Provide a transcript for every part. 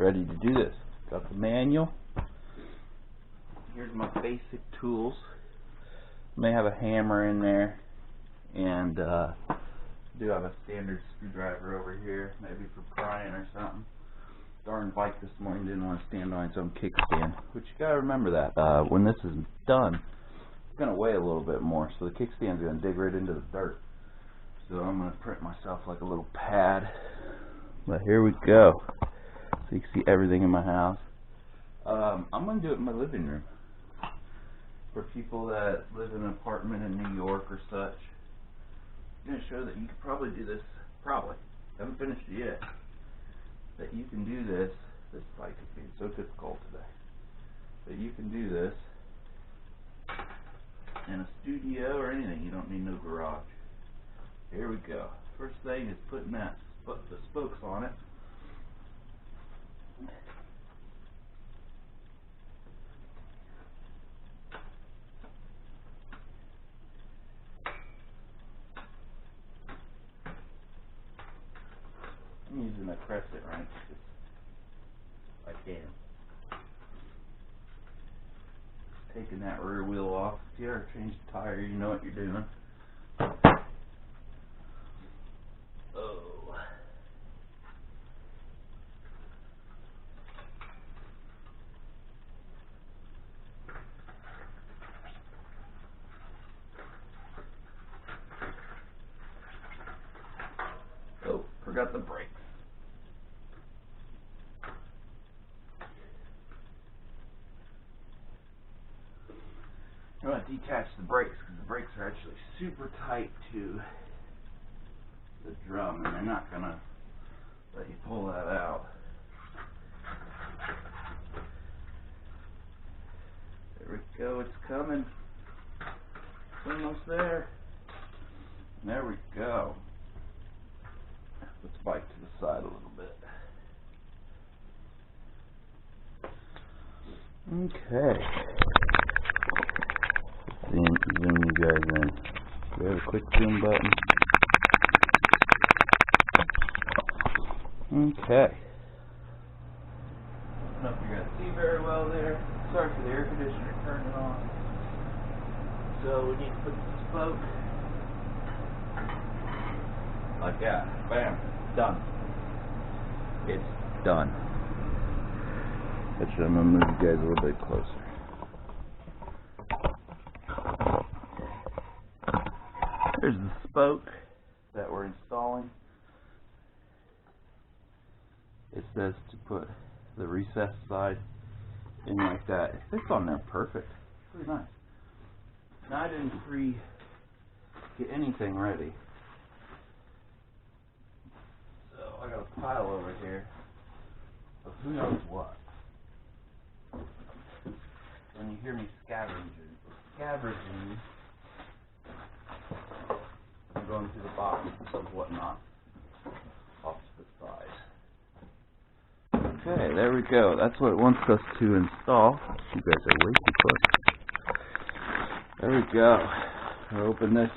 ready to do this. Got the manual. Here's my basic tools. May have a hammer in there, and do have a standard screwdriver over here, maybe for prying or something. Darn bike this morning didn't want to stand on its own kickstand, which you gotta remember that when this is done, it's gonna weigh a little bit more, so the kickstand's gonna dig right into the dirt. So I'm gonna print myself like a little pad. But here we go. So you can see everything in my house. I'm gonna do it in my living room. For people that live in an apartment in New York or such, I'm going to show that you could probably do this, haven't finished it yet, that you can do this bike is being so difficult today, that you can do this in a studio or anything. You don't need no garage. Here we go. First thing is putting the spokes on it. I'm using a crescent wrench because I can. Taking that rear wheel off. If you ever change the tire, you know what you're doing. Oh. Oh, forgot the brakes. I'm going to detach the brakes because the brakes are actually super tight to the drum, and they're not going to let you pull that out. There we go, it's coming. It's almost there. There we go. Let's bike to the side a little bit. Okay. Zoom you guys in. We have a quick zoom button. Okay. I don't know if you're going to see very well there. Sorry for the air conditioner turning on. So we need to put the spoke like that. Bam. Done. It's done. Actually, I'm going to move you guys a little bit closer. Here's the spoke that we're installing. It says to put the recessed side in like that. It fits on there perfect. Pretty nice. Now I didn't get anything ready. So I got a pile over here of who knows what. When you hear me scavenging, I'm going through the boxes of whatnot off to the side. Okay, there we go. That's what it wants us to install. You guys are way too close. There we go. I'll open this.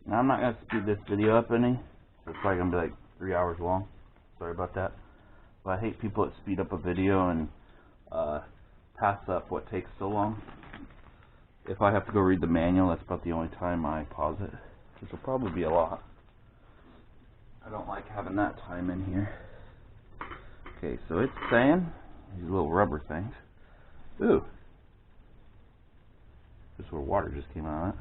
Now I'm not going to speed this video up any. It's probably going to be like 3 hours long. Sorry about that. But I hate people that speed up a video and pass up what takes so long. If I have to go read the manual, that's about the only time I pause it, which will probably be a lot. I don't like having that time in here. Okay, so it's saying these little rubber things. Ooh. This is where water just came out of it.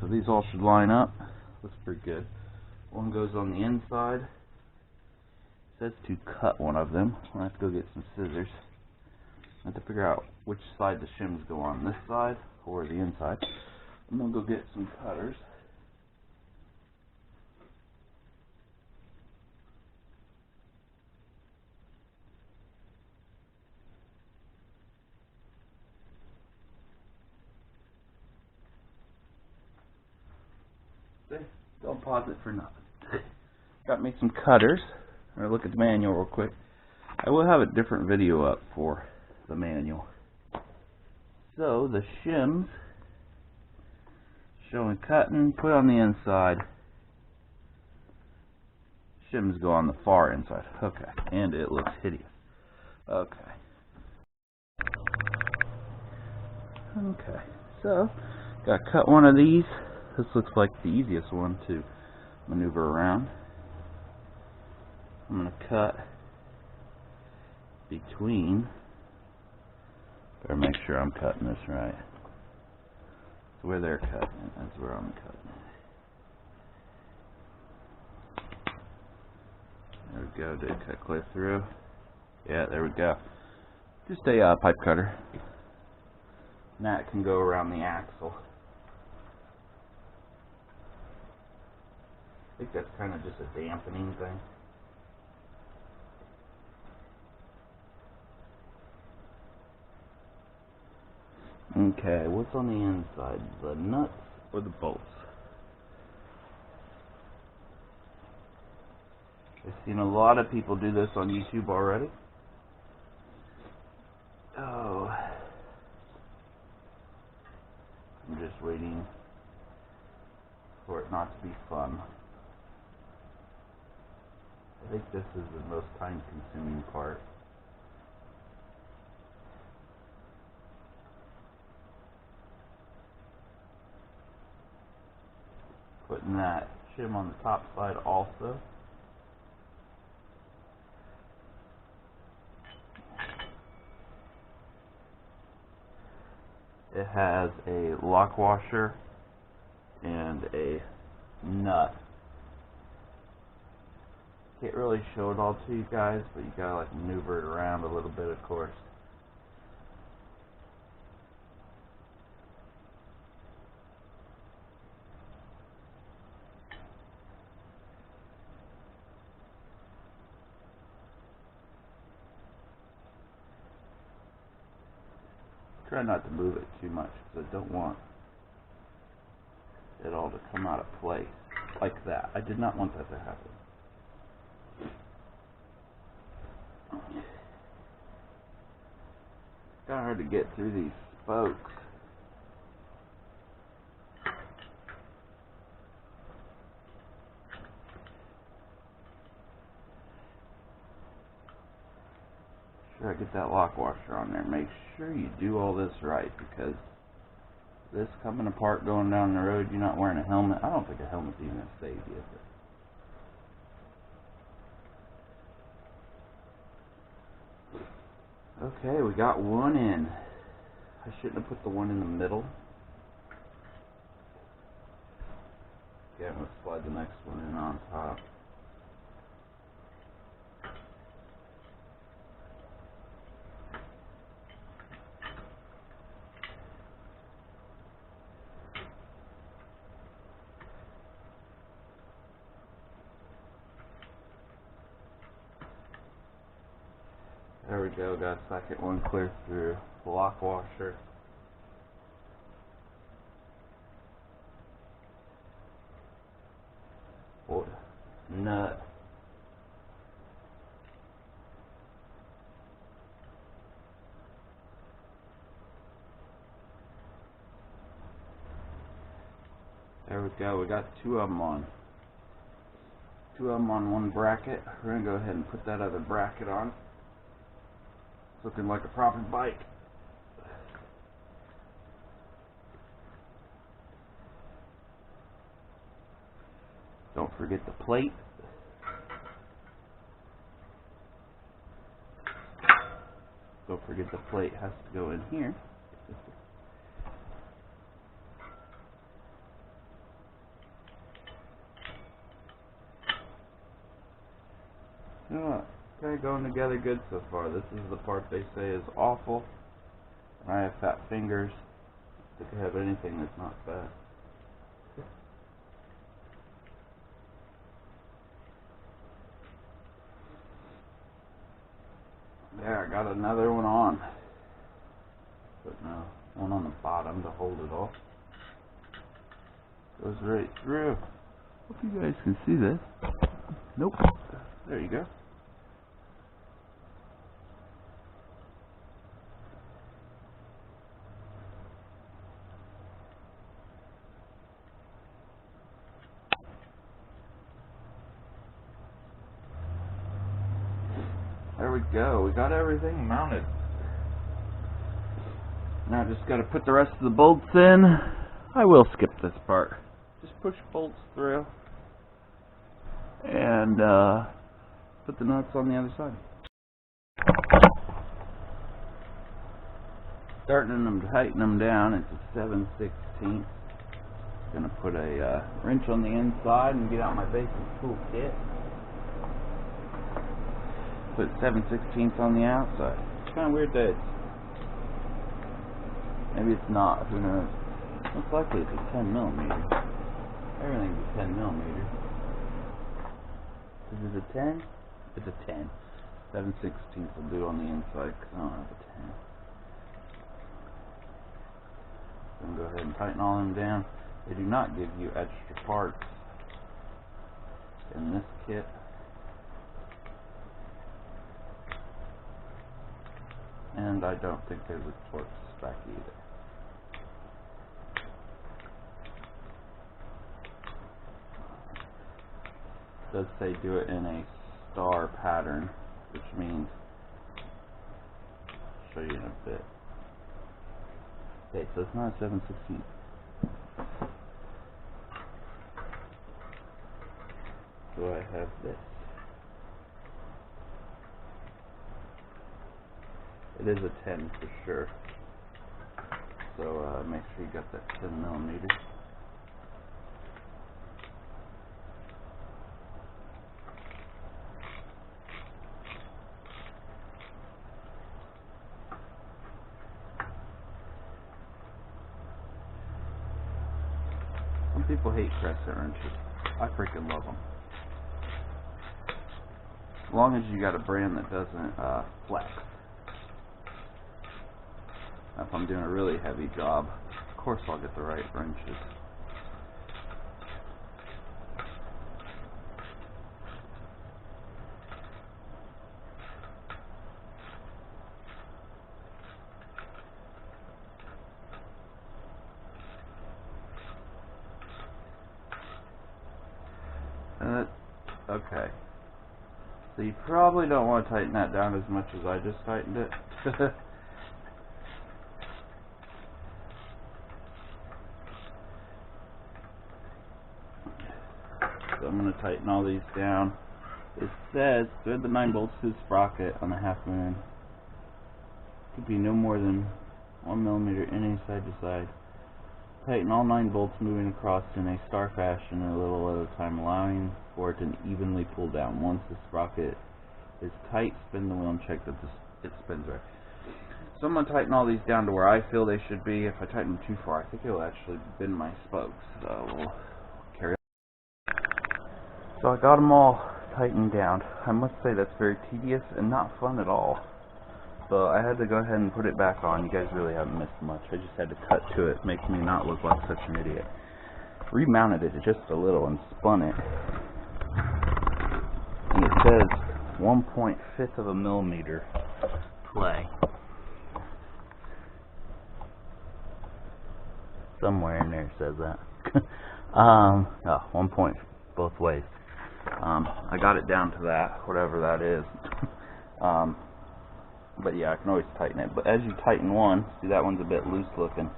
So these all should line up. Looks pretty good. One goes on the inside. It says to cut one of them. I'll have to go get some scissors. I have to figure out which side the shims go on, this side or the inside. I'm going to go get some cutters. See? Don't pause it for nothing. Got me some cutters. I'm going to look at the manual real quick. I will have a different video up for the manual. So the shims showing cutting, put on the inside. shims go on the far inside. Okay, and it looks hideous. Okay. Okay, so gotta cut one of these. This looks like the easiest one to maneuver around. I'm gonna cut between. Better make sure I'm cutting this right. So where they're cutting, that's where I'm cutting. There we go. Did it cut clear through? Yeah, there we go. Just a pipe cutter. And that can go around the axle. I think that's kind of just a dampening thing. Okay, what's on the inside? The nuts or the bolts? I've seen a lot of people do this on YouTube already. Oh. I'm just waiting for it not to be fun. I think this is the most time-consuming part. Putting that shim on the top side also. It has a lock washer and a nut. Can't really show it all to you guys, but you gotta like maneuver it around a little bit, of course. Try not to move it too much because I don't want it all to come out of place like that. I did not want that to happen. It's kind of hard to get through these spokes. Sure, I get that lock washer on there. Make sure you do all this right, because this coming apart going down the road, you're not wearing a helmet. I don't think a helmet's even going to save you, is it? Okay, we got one in. I shouldn't have put the one in the middle. Okay, I'm going to slide the next one in on top. There we go, got a second one clear through. Lock washer. Oh, nut. There we go, we got two of them on. Two of them on one bracket. We're going to go ahead and put that other bracket on. Looking like a proper bike. Don't forget the plate. Don't forget the plate has to go in here. Okay, going together good so far. This is the part they say is awful. I have fat fingers. They could have anything that's not fat. There, I got another one on. But no, one on the bottom to hold it off. Goes right through. Hope you guys can see this. Nope. There you go. there we go. We got everything mounted. Now I just got to put the rest of the bolts in. I will skip this part. Just push bolts through and put the nuts on the other side. Starting them to tighten them down. It's a 7/16. Gonna put a wrench on the inside and get out my basic tool kit. Put 7/16 on the outside. It's kind of weird that maybe it's not. Who knows? Most likely it's a 10mm. Everything's a 10mm. Is it a 10? It's a 10. 7/16 will do on the inside because I don't have a 10. So I'm going to go ahead and tighten all them down. They do not give you extra parts in this kit. And I don't think there's a torque spec either. It does say do it in a star pattern, which means, I'll show you in a bit. Okay, so it's not a 7/16. So I have this. It is a 10 for sure. So make sure you got that 10mm. Some people hate crescent wrenches. I freaking love them. As long as you got a brand that doesn't flex. If I'm doing a really heavy job, of course I'll get the right wrenches. Okay. So you probably don't want to tighten that down as much as I just tightened it. So I'm going to tighten all these down. It says thread the 9 bolts to the sprocket on the half moon. Could be no more than 1mm in any side to side. Tighten all 9 bolts moving across in a star fashion a little at a time, allowing for it to evenly pull down. Once the sprocket is tight, spin the wheel and check that it spins right. So I'm going to tighten all these down to where I feel they should be. If I tighten them too far, I think it will actually bend my spokes. So we'll carry on. So I got them all tightened down. I must say that's very tedious and not fun at all. So I had to go ahead and put it back on. You guys really haven't missed much. I just had to cut to it, make me not look like such an idiot. Remounted it just a little and spun it. And it says 1.5 of a millimeter play. Somewhere in there it says that. 1 point both ways. I got it down to that, whatever that is. But yeah, I can always tighten it. But as you tighten one, see that one's a bit loose looking.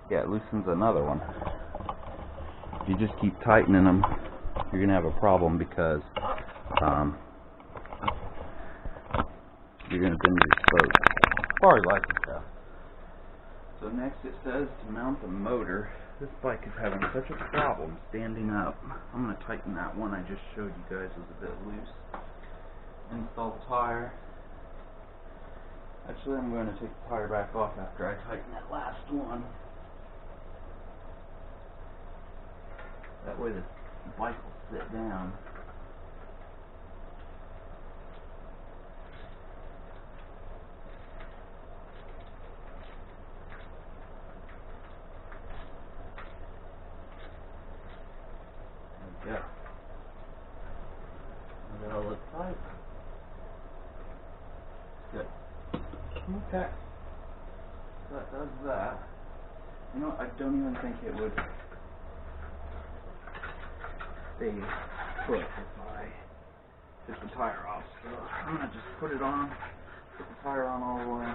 Yeah, it loosens another one. If you just keep tightening them, you're going to have a problem because you're going to bend your spokes. As far as I can tell. So next it says to mount the motor. This bike is having such a problem standing up. I'm going to tighten that one I just showed you guys was a bit loose. Install the tire. Actually, I'm going to take the tire back off after I tighten that last one. That way the bike will sit down. There we go. Now that'll look tight. Good. Okay. So that does that. You know, I don't even think it would stay put if I get the tire off. So I'm going to just put it on, put the tire on all the way.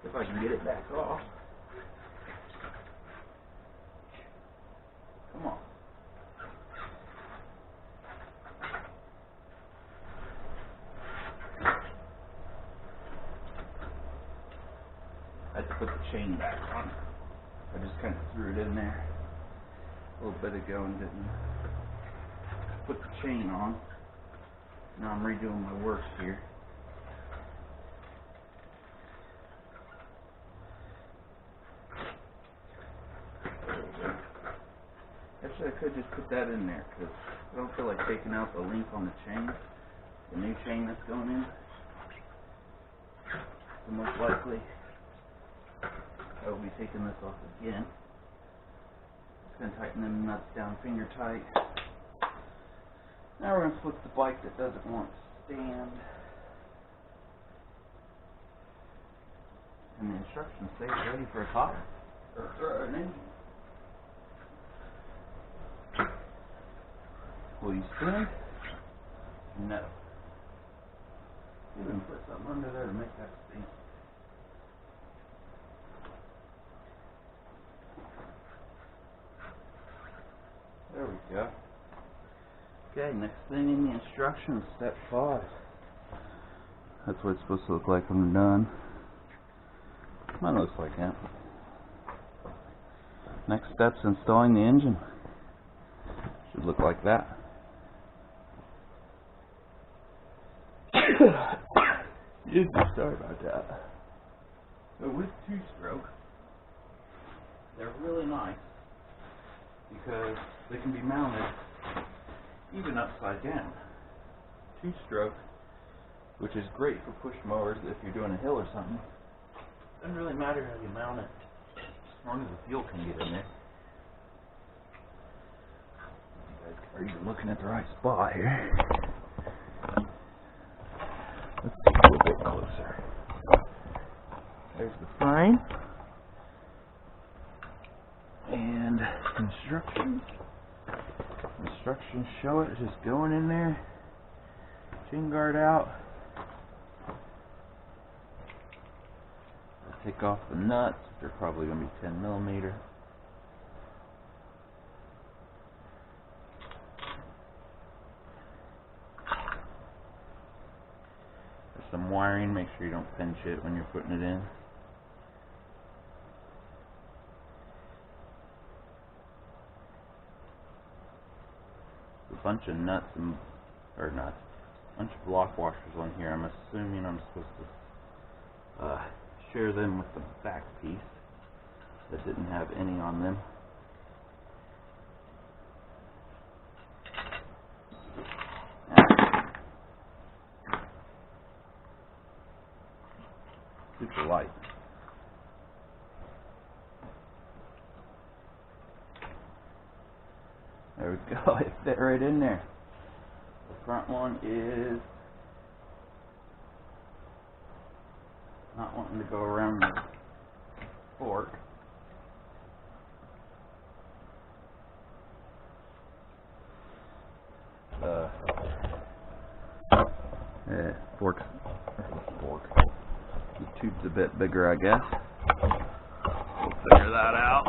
If I can get it back off. Come on. I had to put the chain back on. I just kind of threw it in there a little bit ago and didn't put the chain on. Now I'm redoing my work here. Actually, I could just put that in there because I don't feel like taking out the link on the chain, the new chain that's going in. So most likely, I will be taking this off again. Just going to tighten them nuts down finger tight. Now we're going to flip the bike that doesn't want to stand. And the instructions say it's ready for a tire or for an engine. Will you spin? No. Even put something under there to make that spin. There we go. Okay, next thing in the instructions, step 5. That's what it's supposed to look like when we're done. Mine looks like that. Next step's installing the engine. Should look like that. Sorry about that. So with 2-stroke, they're really nice because they can be mounted even upside down. 2-stroke, which is great for push mowers if you're doing a hill or something. Doesn't really matter how you mount it, as long as the fuel can get in there. You guys are even looking at the right spot here. Let's see a little bit closer. There's the frame. And instructions. Instructions show it just going in there. Chain guard out. Take off the nuts. They're probably going to be 10mm. There's some wiring. Make sure you don't pinch it when you're putting it in. A bunch of nuts and a bunch of block washers on here. I'm assuming I'm supposed to share them with the back piece that didn't have any on them. Super light. There we go, it fit right in there. The front one is not wanting to go around the fork. Fork. The tube's a bit bigger, I guess. We'll figure that out.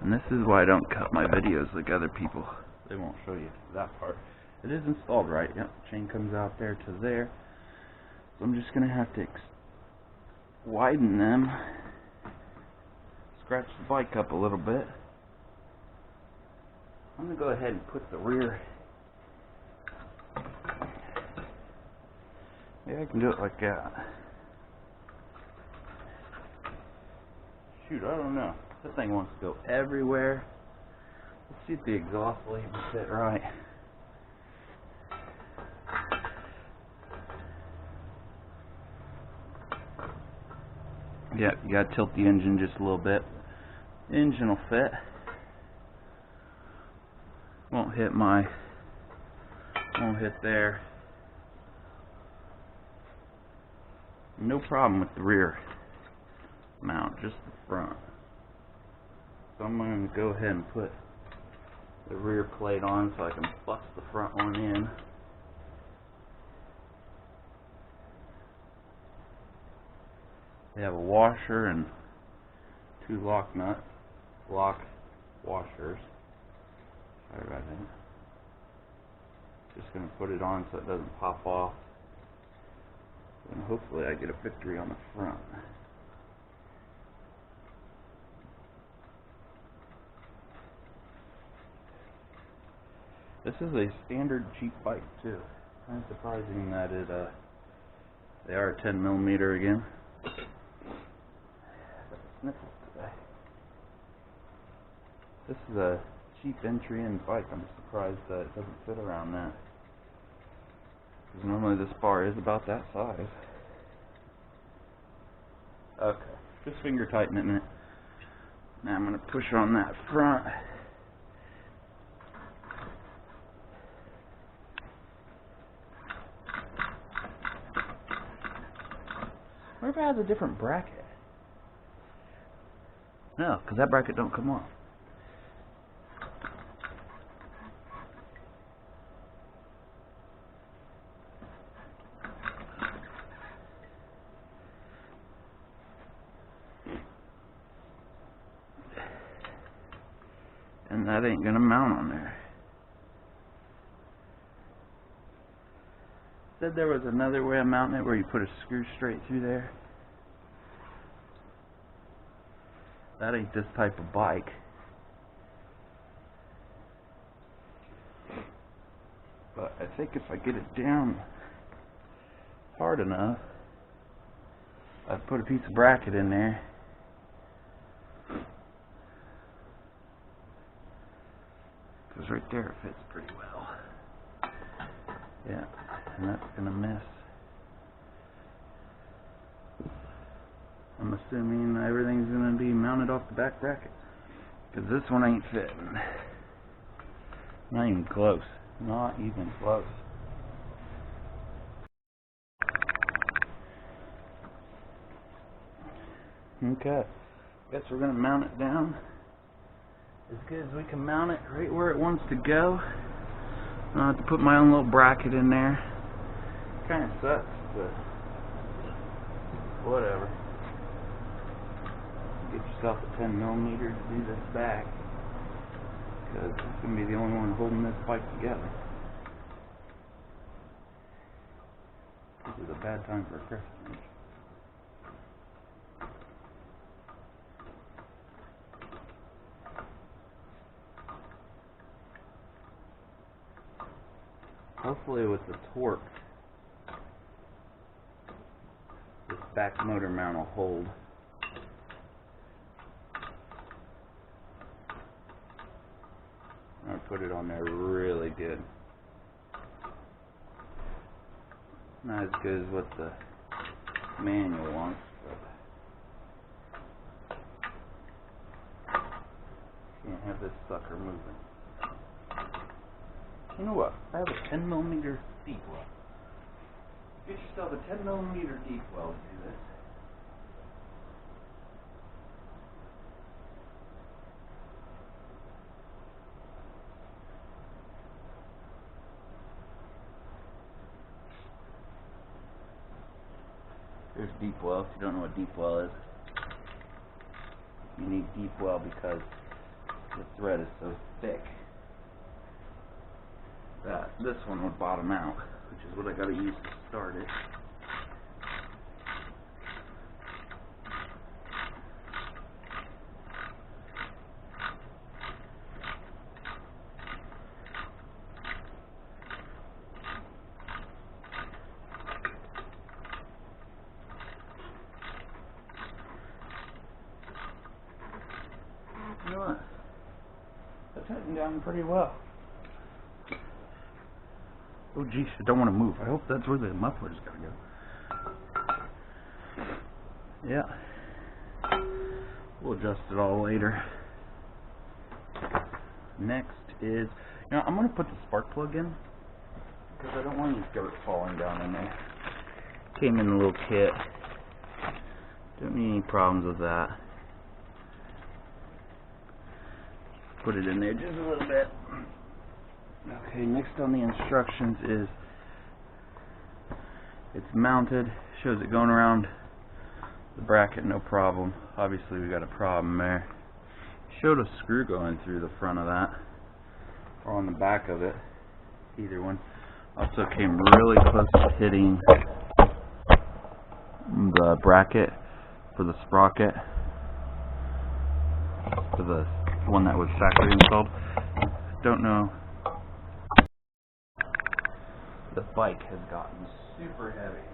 And this is why I don't cut my videos like other people. They won't show you that part. It is installed right. Yep, chain comes out there to there. So I'm just going to have to widen them. Scratch the bike up a little bit. I'm going to go ahead and put the rear. Yeah, I can do it like that. Shoot, I don't know. This thing wants to go everywhere. Let's see if the exhaust will even fit right. Yeah, you gotta tilt the engine just a little bit. The engine will fit. Won't hit there. No problem with the rear mount, just the front. So I'm going to go ahead and put the rear plate on so I can bust the front one in. They have a washer and 2 lock washers. Sorry about that. Just going to put it on so it doesn't pop off. And hopefully I get a victory on the front. This is a standard cheap bike too. Kind of surprising that they are 10mm again. Got the sniffles today. This is a cheap entry-in bike. I'm surprised that it doesn't fit around that. Because normally this bar is about that size. Okay, just finger tightening it. Now I'm going to push on that front. What if it has a different bracket? No, because that bracket don't come off. And that ain't gonna mount on there. Said there was another way of mounting it where you put a screw straight through there. That ain't this type of bike. But I think if I get it down hard enough, I'd put a piece of bracket in there. Because right there it fits pretty well. Yeah, and that's gonna miss. I'm assuming everything's gonna be mounted off the back bracket. Because this one ain't fitting. Not even close. Not even close. Okay. Guess we're gonna mount it down as good as we can mount it right where it wants to go. I'll have to put my own little bracket in there. Kinda sucks, but whatever. Get yourself a 10mm to do this back, because it's going to be the only one holding this bike together. This is a bad time for a Christmas. Hopefully with the torque, this back motor mount will hold. I'm going to put it on there really good. Not as good as what the manual wants, but can't have this sucker moving. You know what? I have a 10mm deep well. Get yourself a 10mm deep well to do this. Here's deep well. If you don't know what deep well is, you need deep well because the thread is so thick that this one would bottom out, which is what I gotta use to start it. You know what? That tightened down pretty well. Oh geez, I don't want to move. I hope that's where the muffler's gonna go. Yeah. We'll adjust it all later. Next is, I'm gonna put the spark plug in because I don't want any dirt falling down in there. Came in a little kit. Don't need any problems with that. put it in there just a little bit. Okay, next on the instructions is it's mounted, shows it going around the bracket, no problem. Obviously we got a problem there. Showed a screw going through the front of that, or on the back of it, either one. Also came really close to hitting the bracket for the sprocket, for the one that was factory installed. Don't know. The bike has gotten super heavy.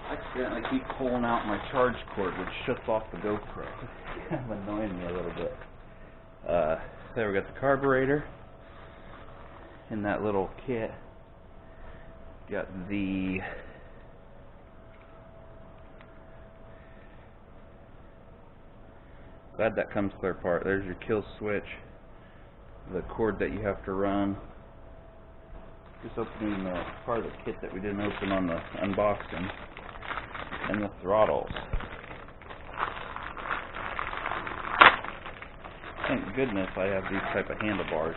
I accidentally keep pulling out my charge cord, which shuts off the GoPro. It's kind of annoying me a little bit. There we got the carburetor in that little kit. Got the glad that comes clear apart. There's your kill switch, the cord that you have to run. Just opening the part of the kit that we didn't open on the unboxing, and the throttles. Thank goodness I have these type of handlebars.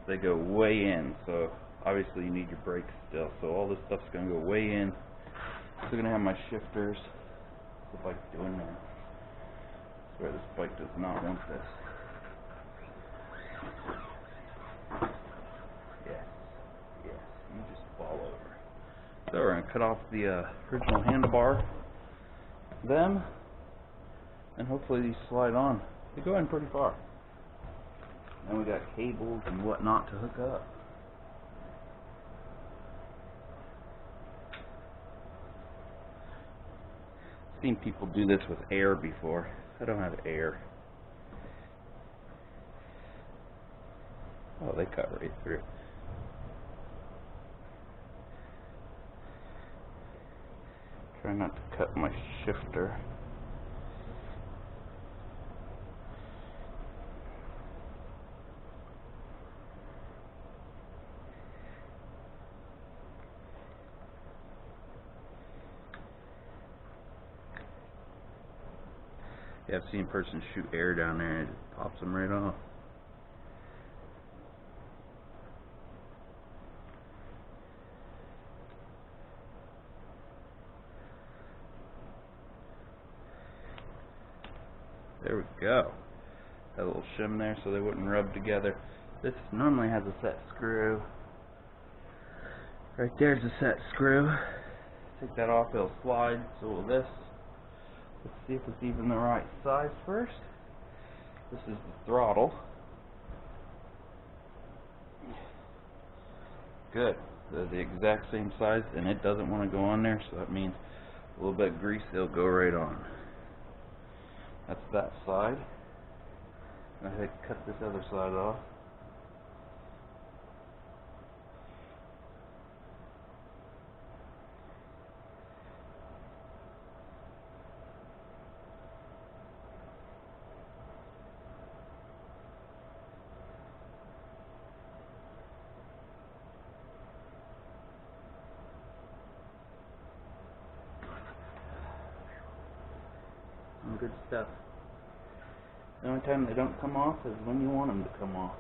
They go way in, so obviously you need your brakes still. So all this stuff's going to go way in. Still going to have my shifters. What's the bike doing there? I swear this bike does not want this. Yes, you just fall over. So we're going to cut off the original handlebar, them, and hopefully these slide on. They go in pretty far. And we got cables and whatnot to hook up. I've seen people do this with air before. I don't have air. Oh, they cut right through. Try not to cut my shifter. Yeah, I've seen a person shoot air down there and it just pops them right off. There we go. That little shim there so they wouldn't rub together. This normally has a set screw. Right there's a set screw. Take that off, it'll slide. So will this. Let's see if it's even the right size first. This is the throttle. Good. They're the exact same size and it doesn't want to go on there, so that means a little bit of grease, it'll go right on. That's that side. I had to cut this other side off. Good stuff. The only time they don't come off is when you want them to come off.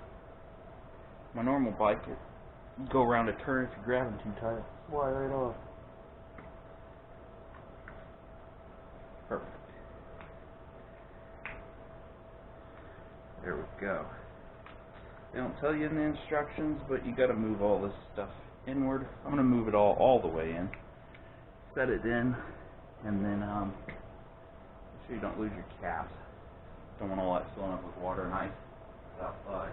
My normal bike, you go around a turn if you grab them too tight, fly right off. Perfect. There we go. They don't tell you in the instructions, but you got to move all this stuff inward. I'm going to move it all the way in. Set it in, and then make sure you don't lose your caps. Don't want all that filling up with water and ice outside.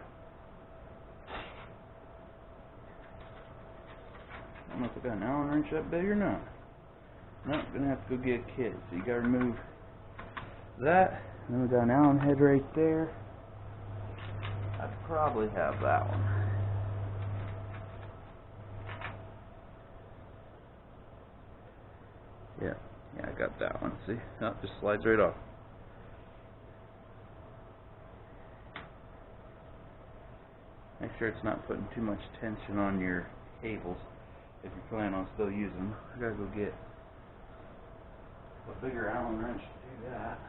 I don't know if I got an Allen wrench that big or not. No, I'm going to have to go get a kit. So you got to remove that. And then we got an Allen head right there. I'd probably have that one. Yeah, I got that one. See? No, it just slides right off. Make sure it's not putting too much tension on your cables if you plan on still using them. I gotta go get a bigger Allen wrench to do that.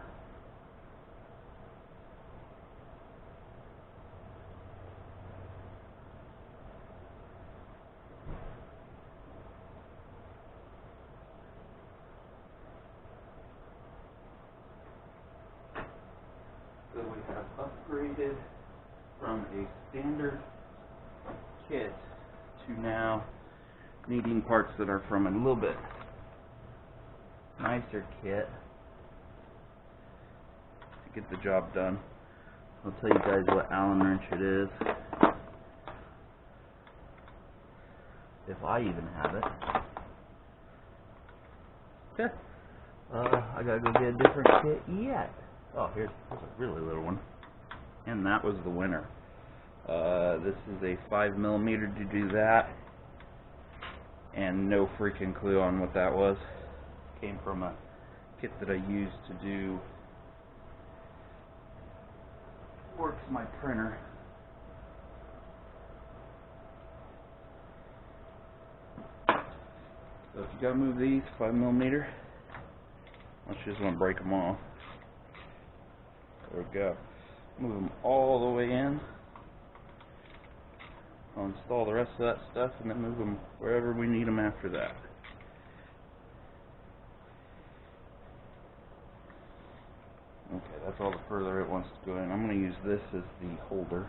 So we have upgraded from a standard kit to now needing parts that are from a little bit nicer kit to get the job done. I'll tell you guys what Allen wrench it is, if I even have it. I gotta go get a different kit yet. Oh, here's a really little one, and that was the winner. This is a 5mm to do that, and no freaking clue on what that was. Came from a kit that I used to do works my printer. So if you gotta move these 5mm, let's just want to break them off. There we go. Move them all the way in. I'll install the rest of that stuff and then move them wherever we need them after that. Okay, that's all the further it wants to go in. I'm going to use this as the holder.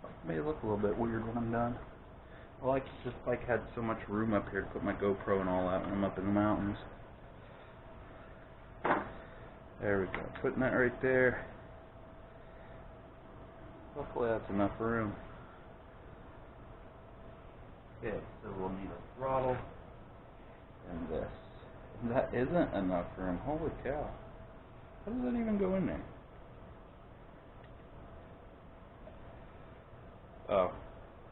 It may look a little bit weird when I'm done. I like just had so much room up here to put my GoPro and all that when I'm up in the mountains. There we go. Putting that right there. Hopefully that's enough room. Okay, so we'll need a throttle and this. And that isn't enough room. Holy cow. How does that even go in there? Oh,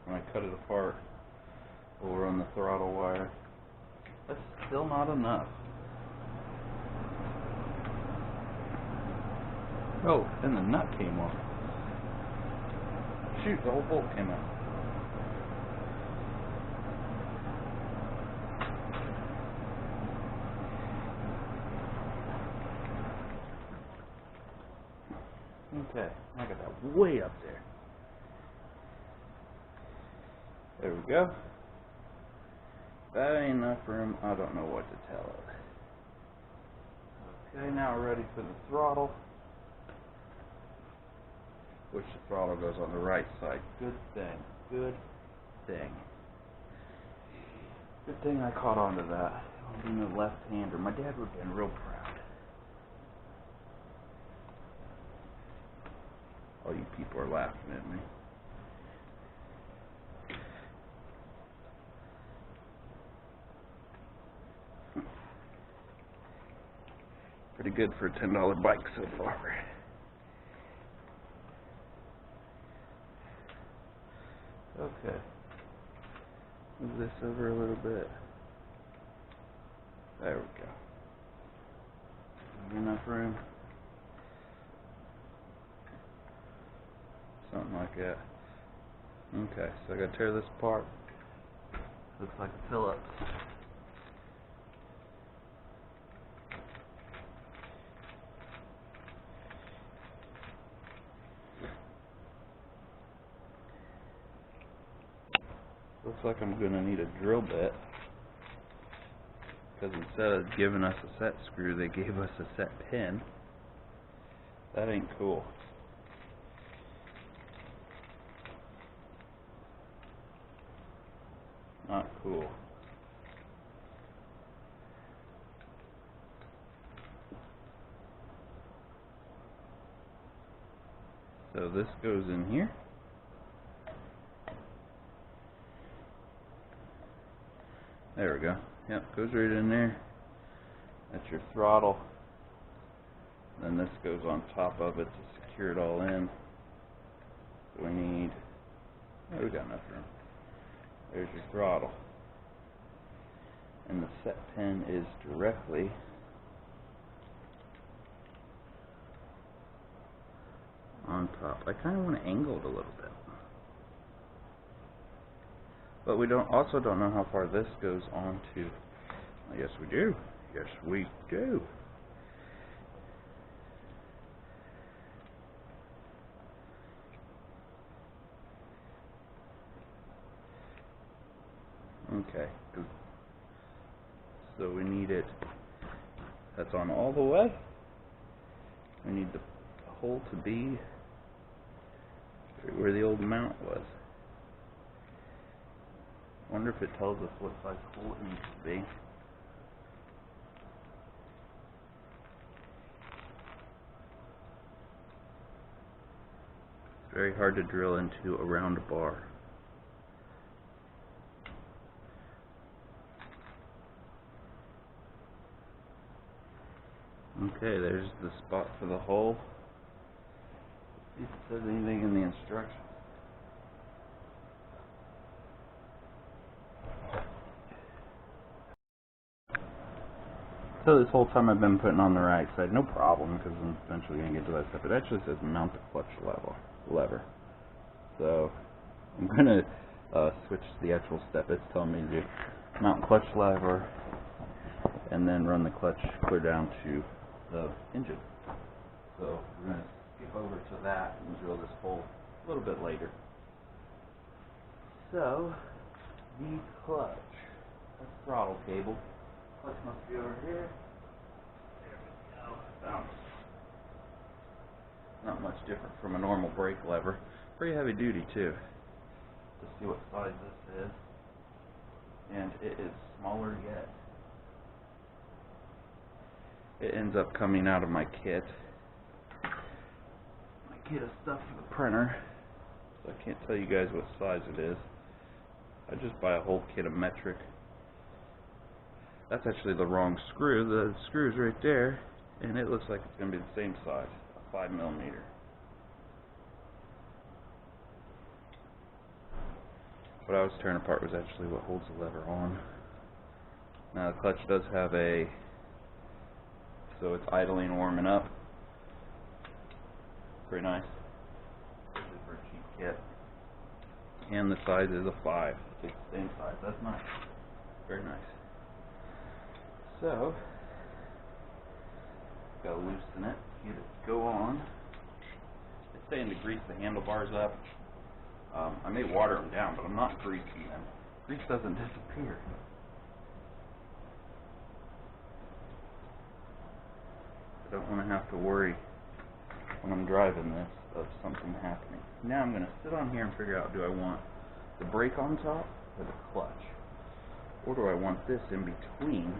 when I cut it apart, we'll run the throttle wire. That's still not enough. Oh, and the nut came off. Shoot, the whole bolt came out. Okay, I got that way up there. There we go. That ain't enough room. I don't know what to tell it. Okay, now we're ready for the throttle. Which the throttle goes on the right side. Good thing. Good thing. Good thing I caught on to that. I was being a left-hander. My dad would have been real proud. All you people are laughing at me. Pretty good for a $10 bike so far. Okay. Move this over a little bit. There we go. Enough room. Something like that. Okay, so I gotta tear this apart. Looks like a Phillips. Looks like I'm going to need a drill bit, because instead of giving us a set screw, they gave us a set pin. That ain't cool. Not cool. So this goes in here. There we go. Yep, goes right in there. That's your throttle. Then this goes on top of it to secure it all in. So we need, oh, we got enough room. There's your throttle. And the set pin is directly on top. I kind of want to angle it a little bit. But we also don't know how far this goes on to. Yes, we do. Yes, we do. Okay, so we need it, that's on all the way. We need the hole to be where the old mount was. Wonder if it tells us what size hole it needs to be. It's very hard to drill into a round bar. Okay, there's the spot for the hole. See if it says anything in the instructions. So this whole time I've been putting on the right side, no problem, because I'm eventually going to get to that step. It actually says mount the clutch lever. So I'm going to switch to the actual step. It's telling me to mount clutch lever and then run the clutch clear down to the engine. So we're going to skip over to that and drill this hole a little bit later. So the clutch, that's throttle cable. Clutch must be over here. There we go. Found it. Not much different from a normal brake lever. Pretty heavy duty too. Let's see what size this is. And it is smaller yet. It ends up coming out of my kit. My kit of stuff for the printer. So I can't tell you guys what size it is. I just buy a whole kit of metric. That's actually the wrong screw. The screw's right there, and it looks like it's going to be the same size, a 5mm. What I was tearing apart was actually what holds the lever on. Now the clutch does have so it's idling and warming up. Pretty nice. Especially for a cheap kit. And the size is a 5. It's the same size. That's nice. Very nice. So, gotta loosen it, get it to go on. It's saying to grease the handlebars up. I may water them down, but I'm not greasing them. Grease doesn't disappear. I don't want to have to worry when I'm driving this of something happening. Now I'm going to sit on here and figure out, do I want the brake on top or the clutch? Or do I want this in between?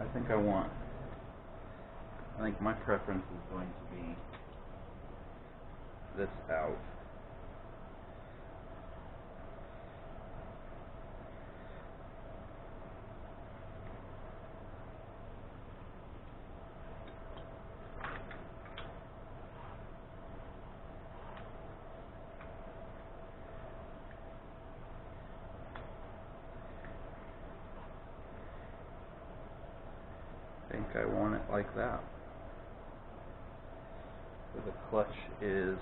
I think my preference is going to be this out. I think I want it like that. So the clutch is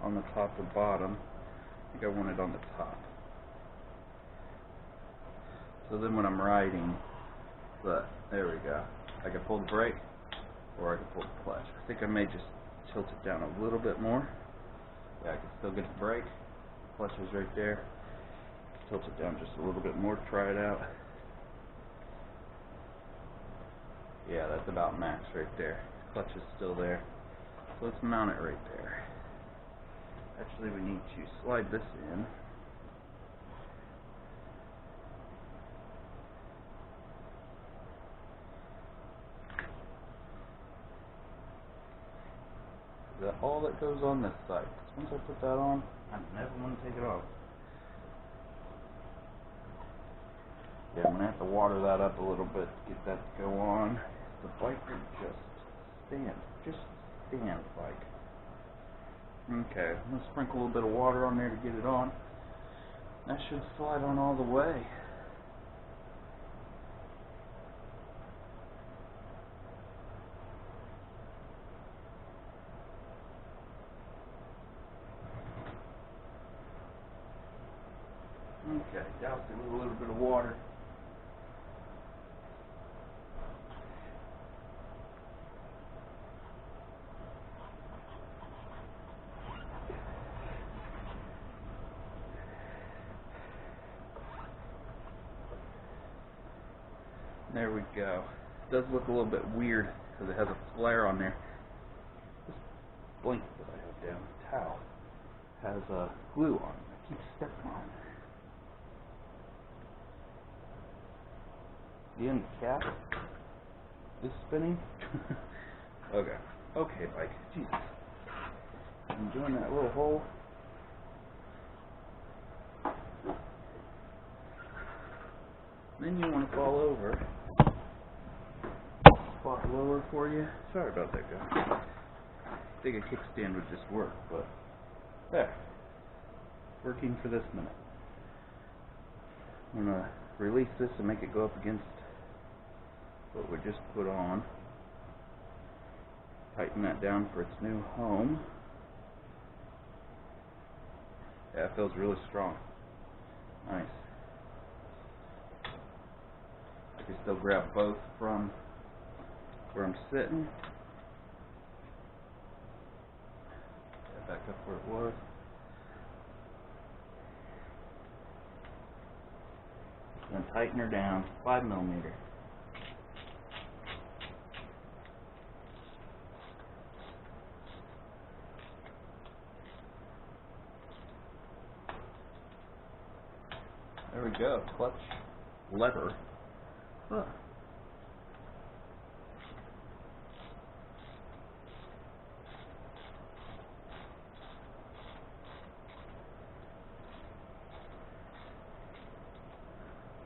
on the top or bottom. I think I want it on the top. So then when I'm riding, there we go. I can pull the brake or I can pull the clutch. I think I may just tilt it down a little bit more. Yeah, I can still get the brake. Clutch is right there. Tilt it down just a little bit more to try it out. Yeah, that's about max right there. Clutch is still there. So let's mount it right there. Actually, we need to slide this in. Is that all that goes on this side? Once I put that on, I never want to take it off. Yeah, I'm going to have to water that up a little bit to get that to go on. The bike will just stand like. Okay, I'm going to sprinkle a little bit of water on there to get it on. That should slide on all the way. Okay, doused it with a little bit of water. There we go. It does look a little bit weird because it has a flare on there. This blanket that I have down, the towel, has glue on it. I keep stepping on it. The end cap is spinning. Okay. Okay, bike. Jesus. Enjoying that little hole. Then you want to fall over. Spot lower for you. Sorry about that, guy. I think a kickstand would just work, but there. Working for this minute. I'm going to release this and make it go up against what we just put on. Tighten that down for its new home. Yeah, it feels really strong. Nice. I can still grab both from where I'm sitting. Get back up where it was. Then tighten her down, 5mm. There we go, clutch lever. Huh.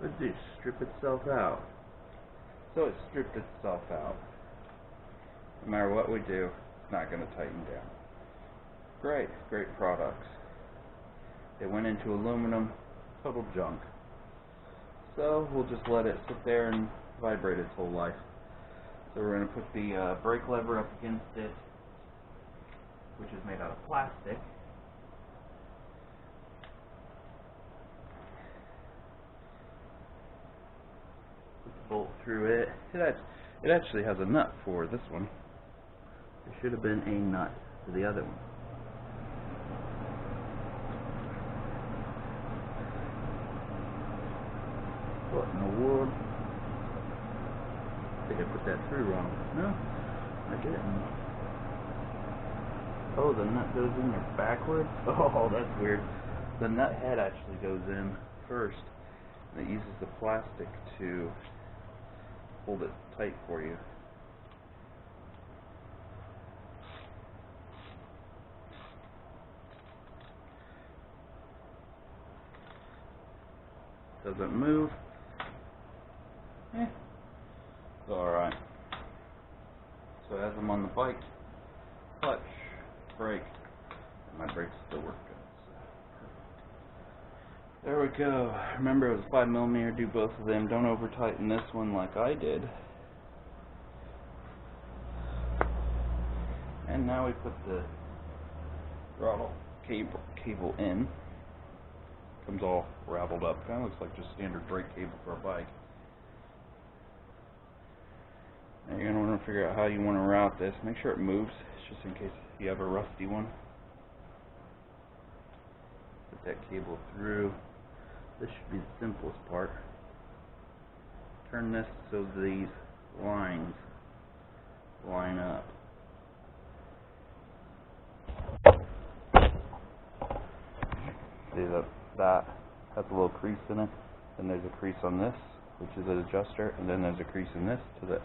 Let's just strip itself out. So it stripped itself out. No matter what we do, it's not going to tighten down. Great, great products. They went into aluminum, total junk. So we'll just let it sit there and vibrate its whole life. So we're going to put the brake lever up against it, which is made out of plastic. Put the bolt through it. It actually has a nut for this one. There should have been a nut for the other one. What in the world? I think I put that through wrong. No, I didn't. Oh, the nut goes in there backwards? Oh, that's weird. The nut head actually goes in first, and it uses the plastic to hold it tight for you. Doesn't move. It's alright. So as I'm on the bike, clutch, brake, and my brakes still work good. So there we go. Remember, it was 5mm, do both of them. Don't over tighten this one like I did. And now we put the throttle cable in. Comes all raveled up. Kind of looks like just standard brake cable for a bike. Now you're going to want to figure out how you want to route this. Make sure it moves, just in case you have a rusty one. Put that cable through. This should be the simplest part. Turn this so these lines line up. See that has a little crease in it. Then there's a crease on this, which is an adjuster, and then there's a crease in this to this.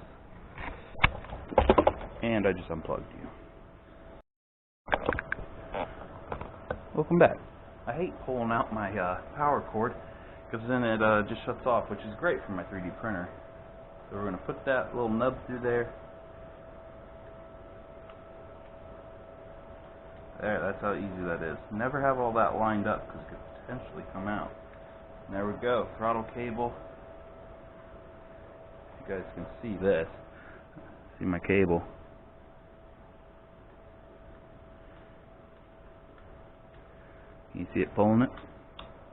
And I just unplugged you. Welcome back. I hate pulling out my power cord because then it just shuts off, which is great for my 3D printer. So we're going to put that little nub through there. There, that's how easy that is. Never have all that lined up because it could potentially come out. And there we go, throttle cable. You guys can see this. See my cable. You see it pulling it?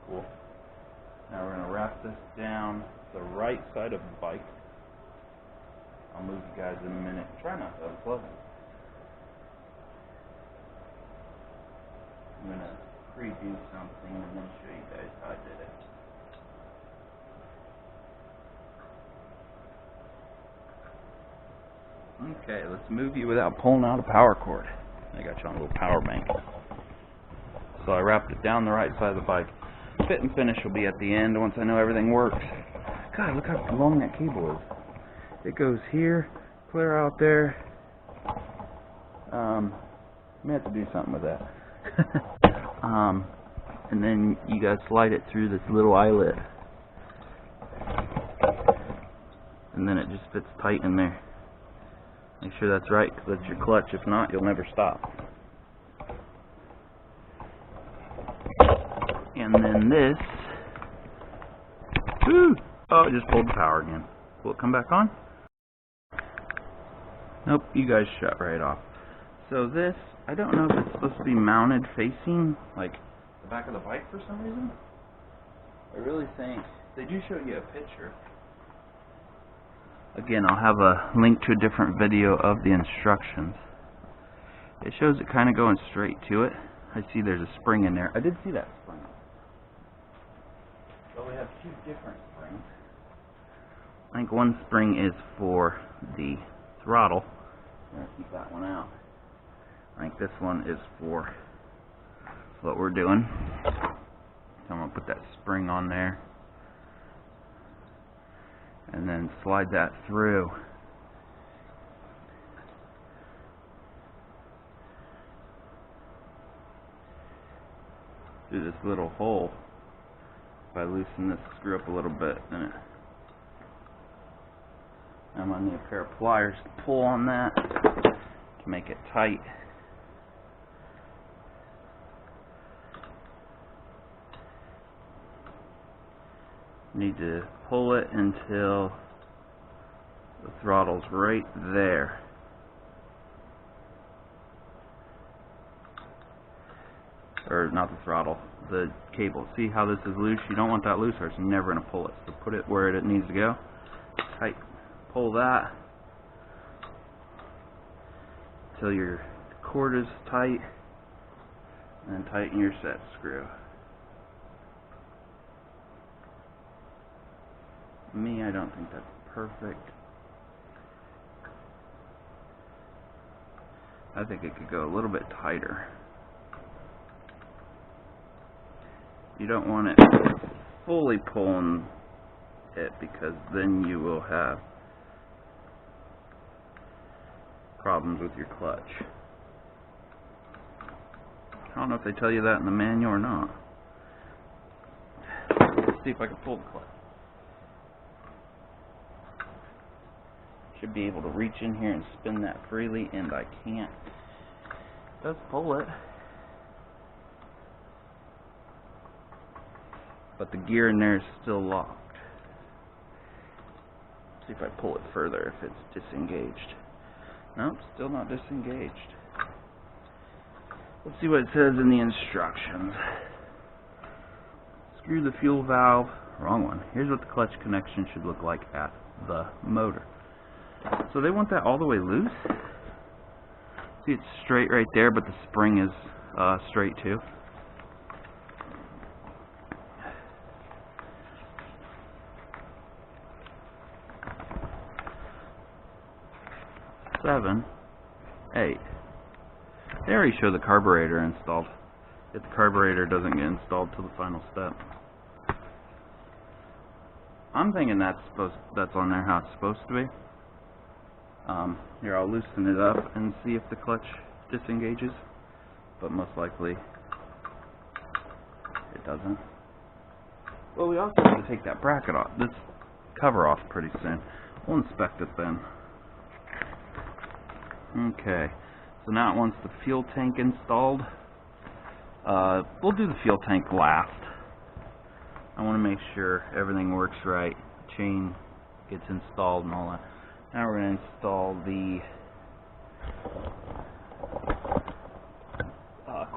Cool. Now we're going to wrap this down the right side of the bike. I'll move you guys in a minute. Try not to unplug it. I'm going to preview something and then show you guys how I did it. Okay, let's move you without pulling out a power cord. I got you on a little power bank. So I wrapped it down the right side of the bike. Fit and finish will be at the end once I know everything works. God, look how long that cable is. It goes here, clear out there. I may have to do something with that. And then you gotta slide it through this little eyelet. And then it just fits tight in there. Make sure that's right, because that's your clutch. If not, you'll never stop. And then this. Woo! Oh, it just pulled the power again. Will it come back on? Nope, you guys shut right off. So this, I don't know if it's supposed to be mounted facing, like, the back of the bike for some reason. I really think, they do show you a picture. Again, I'll have a link to a different video of the instructions. It shows it kind of going straight to it. I see there's a spring in there. I did see that spring. But we have two different springs. I think one spring is for the throttle. I'm going to keep that one out. I think this one is for what we're doing. So I'm going to put that spring on there. And then slide that through. Through this little hole. If I loosen this screw up a little bit, then I'm going to need a pair of pliers to pull on that to make it tight. Need to pull it until the throttle's right there. Or not the throttle, the cable. See how this is loose? You don't want that loose or it's never going to pull it. So put it where it needs to go. Tight. Pull that until your cord is tight, and then tighten your set screw. Me, I don't think that's perfect. I think it could go a little bit tighter. You don't want it fully pulling it, because then you will have problems with your clutch. I don't know if they tell you that in the manual or not. Let's see if I can pull the clutch. Should be able to reach in here and spin that freely, and I can't. It does pull it. But the gear in there is still locked. See if I pull it further, if it's disengaged. Nope, still not disengaged. Let's see what it says in the instructions. Screw the fuel valve. Wrong one. Here's what the clutch connection should look like at the motor. So they want that all the way loose. See, it's straight right there, but the spring is straight too. Seven, 8. They already show the carburetor installed. If the carburetor doesn't get installed till the final step. I'm thinking that's on there how it's supposed to be. Here, I'll loosen it up and see if the clutch disengages, but most likely it doesn't. Well, we also have to take that bracket off, this cover off pretty soon. We'll inspect it then. Okay, so now it wants the fuel tank installed. We'll do the fuel tank last. I want to make sure everything works right, the chain gets installed and all that. Now we're going to install the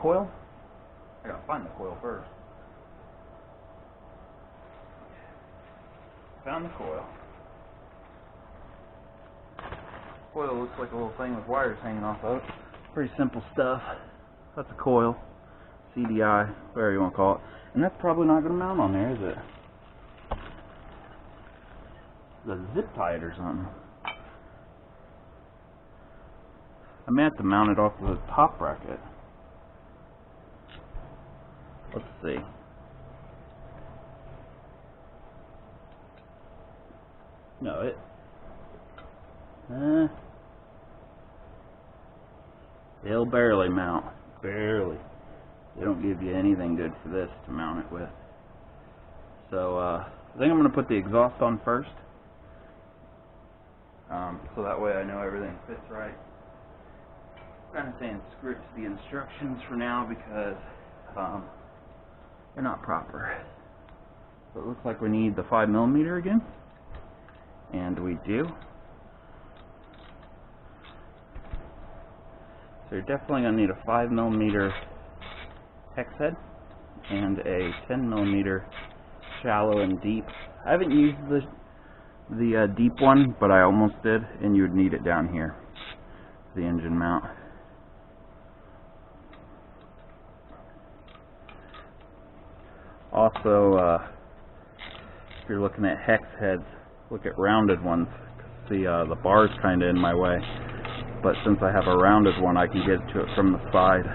coil. I gotta find the coil first. Found the coil. Coil looks like a little thing with wires hanging off of it. Pretty simple stuff. That's a coil. CDI, whatever you want to call it. And that's probably not going to mount on there, is it? The zip tie it or something. I may have to mount it off the top bracket. Let's see. No, it'll barely mount. Barely. They don't give you anything good for this to mount it with. So, I think I'm going to put the exhaust on first. So that way I know everything fits right. I'm kind of saying screw it to the instructions for now because they're not proper. So it looks like we need the 5mm again. And we do. So you're definitely going to need a 5mm hex head and a 10mm shallow and deep. I haven't used the deep one, but I almost did, and you would need it down here, the engine mount. Also, if you're looking at hex heads, look at rounded ones. The bar's kind of in my way, but since I have a rounded one, I can get to it from the side.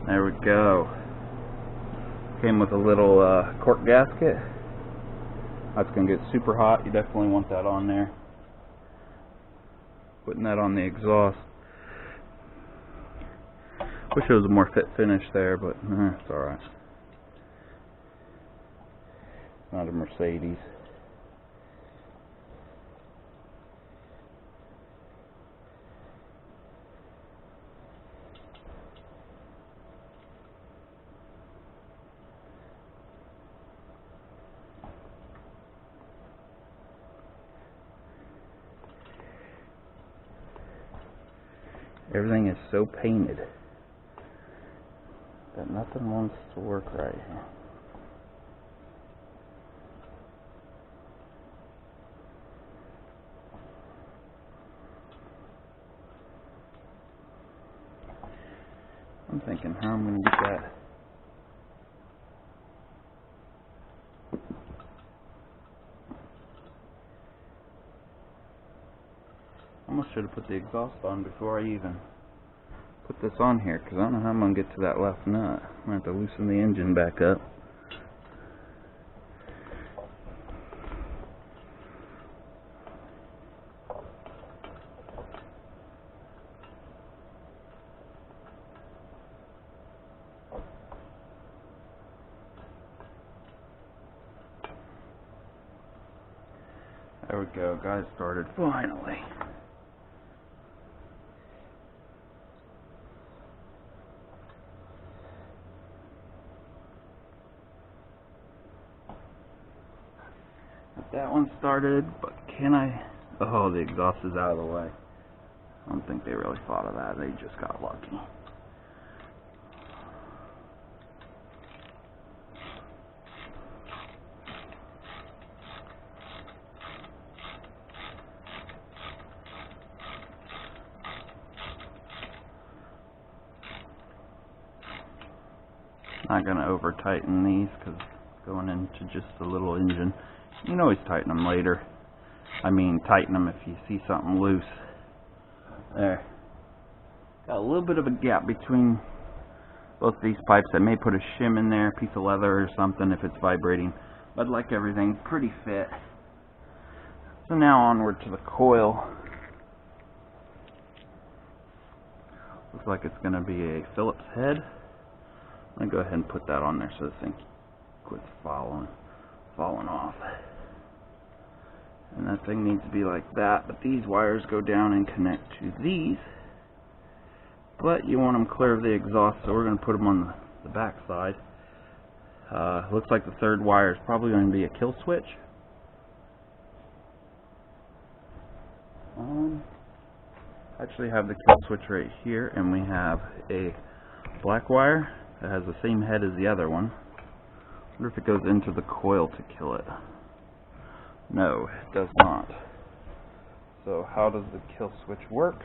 There we go. Came with a little cork gasket. That's going to get super hot. You definitely want that on there. Putting that on the exhaust. Wish it was a more fit finish there, but it's alright. Not a Mercedes. Everything is so painted that nothing wants to work right here. I'm thinking how I'm going to get that. I almost should have put the exhaust on before I even put this on here, because I don't know how I'm going to get to that left nut. I'm going to have to loosen the engine back up. There we go, guys, started finally. That one started, but can I? Oh, the exhaust is out of the way. I don't think they really thought of that. They just got lucky. Not going to over tighten these because going into just a little engine. You can always tighten them later. I mean, tighten them if you see something loose. There. Got a little bit of a gap between both these pipes. I may put a shim in there, a piece of leather or something if it's vibrating. But I'd like everything pretty fit. So now onward to the coil. Looks like it's going to be a Phillips head. I'm going to go ahead and put that on there so this thing quits falling off. And that thing needs to be like that, but these wires go down and connect to these. But you want them clear of the exhaust, so we're going to put them on the back side. Looks like the third wire is probably going to be a kill switch. Actually have the kill switch right here, and we have a black wire that has the same head as the other one. I wonder if it goes into the coil to kill it. No, it does not. So how does the kill switch work?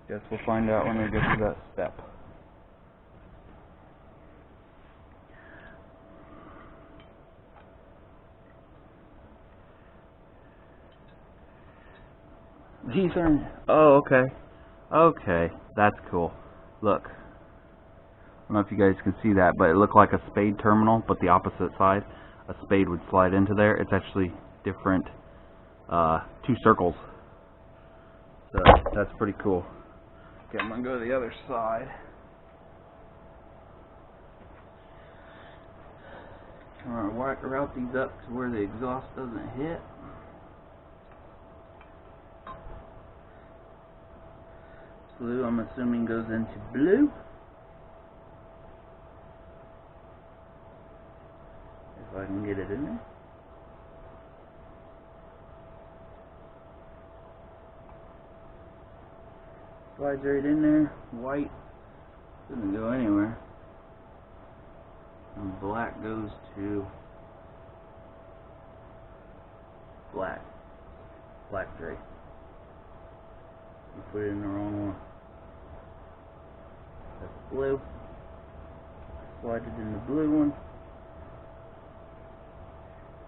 Guess we'll find out when we get to that step. These are, oh, okay. Okay, that's cool. Look. I don't know if you guys can see that, but it looked like a spade terminal, but the opposite side. A spade would slide into there. It's actually different, 2 circles. So that's pretty cool. Okay, I'm going to go to the other side. I'm going to route these up to where the exhaust doesn't hit. Blue, I'm assuming, goes into blue. If I can get it in there. Slides right in there. White doesn't go anywhere. And black goes to black. Black tray. You put it in the wrong one. That's blue. Slide it in the blue one.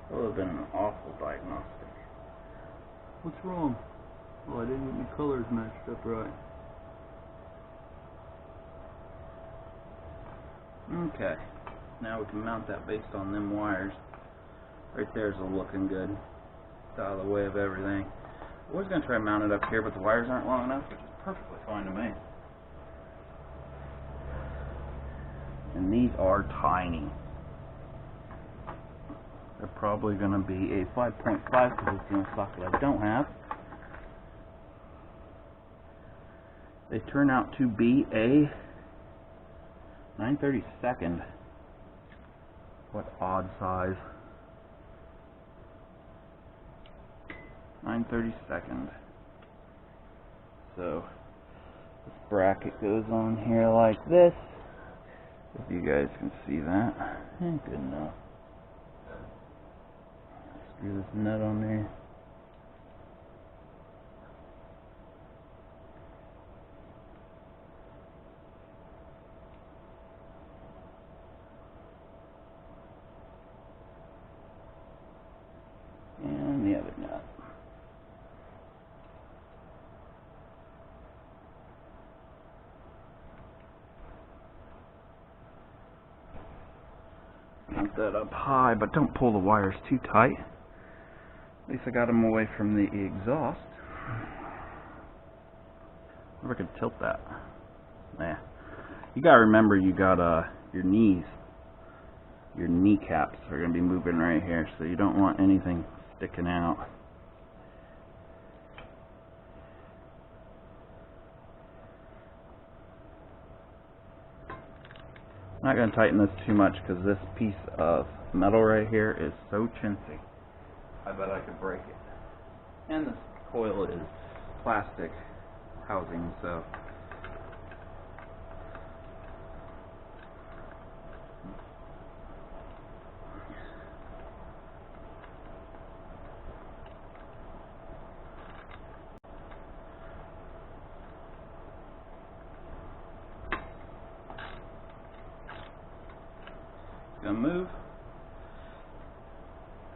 That would have been an awful diagnostic. What's wrong? Oh, I didn't get my colors matched up right. Okay. Now we can mount that based on them wires. Right there's looking good. It's out of the way of everything. I was going to try to mount it up here, but the wires aren't long enough, which is perfectly fine to me. And these are tiny. They're probably going to be a 5.5 because it's the only socket I don't have. They turn out to be a 9/32. What odd size. 9/32. So this bracket goes on here like this. If you guys can see that. Good enough. Screw this nut on there. And the other nut. Mount that up high, but don't pull the wires too tight. At least I got them away from the exhaust. If I could tilt that. Nah. You gotta remember you got your knees. Your kneecaps are going to be moving right here, so you don't want anything sticking out. I'm not going to tighten this too much because this piece of metal right here is so chintzy. I bet I could break it. And this coil is plastic housing, so gonna move.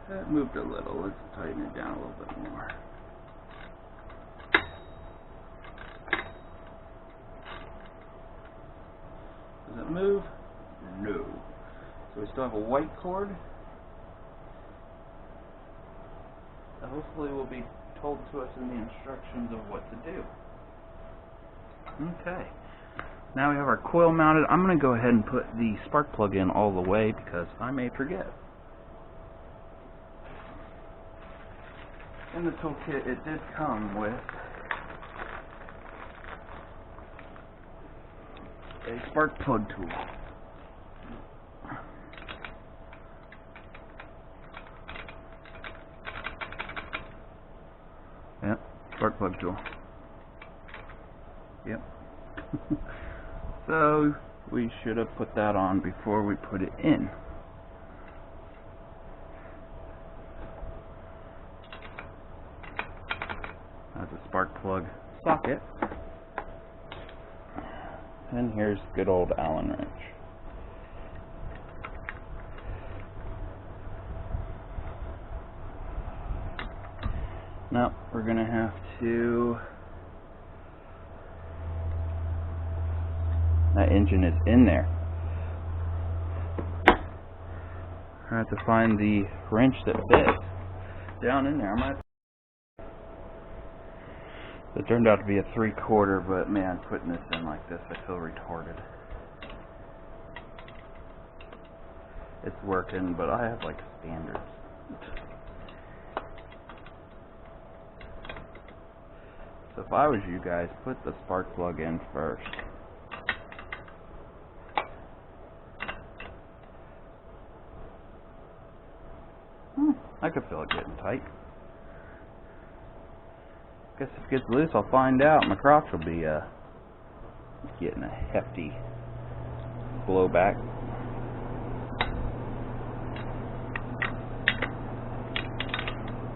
That moved a little. Let's tighten it down a little bit more. Does it move? No. So we still have a white cord that hopefully will be told to us in the instructions of what to do. Okay. Now we have our coil mounted. I'm going to go ahead and put the spark plug in all the way because I may forget. In the toolkit it did come with a spark plug tool. Yep, spark plug tool. Yep. So we should have put that on before we put it in. That's a spark plug socket. And here's good old Allen wrench. Now we're going to have to... That engine is in there. I have to find the wrench that fits down in there. It turned out to be a 3/4, but man, putting this in like this, I feel retarded. It's working, but I have like standards. So if I was you guys, put the spark plug in first. I could feel it getting tight. Guess if it gets loose, I'll find out. My crotch will be getting a hefty blowback.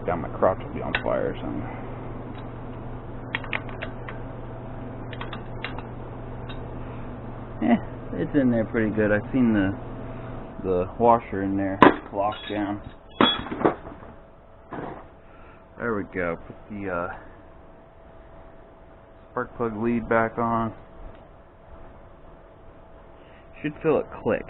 God, my crotch will be on fire or something. It's in there pretty good. I've seen the washer in there locked down. There we go. Put the spark plug lead back on. Should feel it click.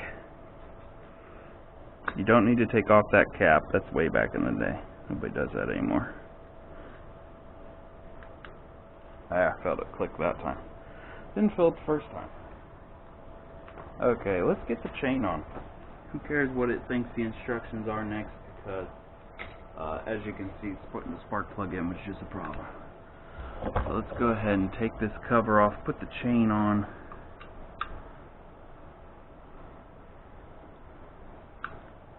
You don't need to take off that cap. That's way back in the day. Nobody does that anymore. I felt it click that time. Didn't feel it the first time. Okay, let's get the chain on. Who cares what it thinks the instructions are next, because as you can see, it's putting the spark plug in, which is a problem. So let's go ahead and take this cover off, put the chain on.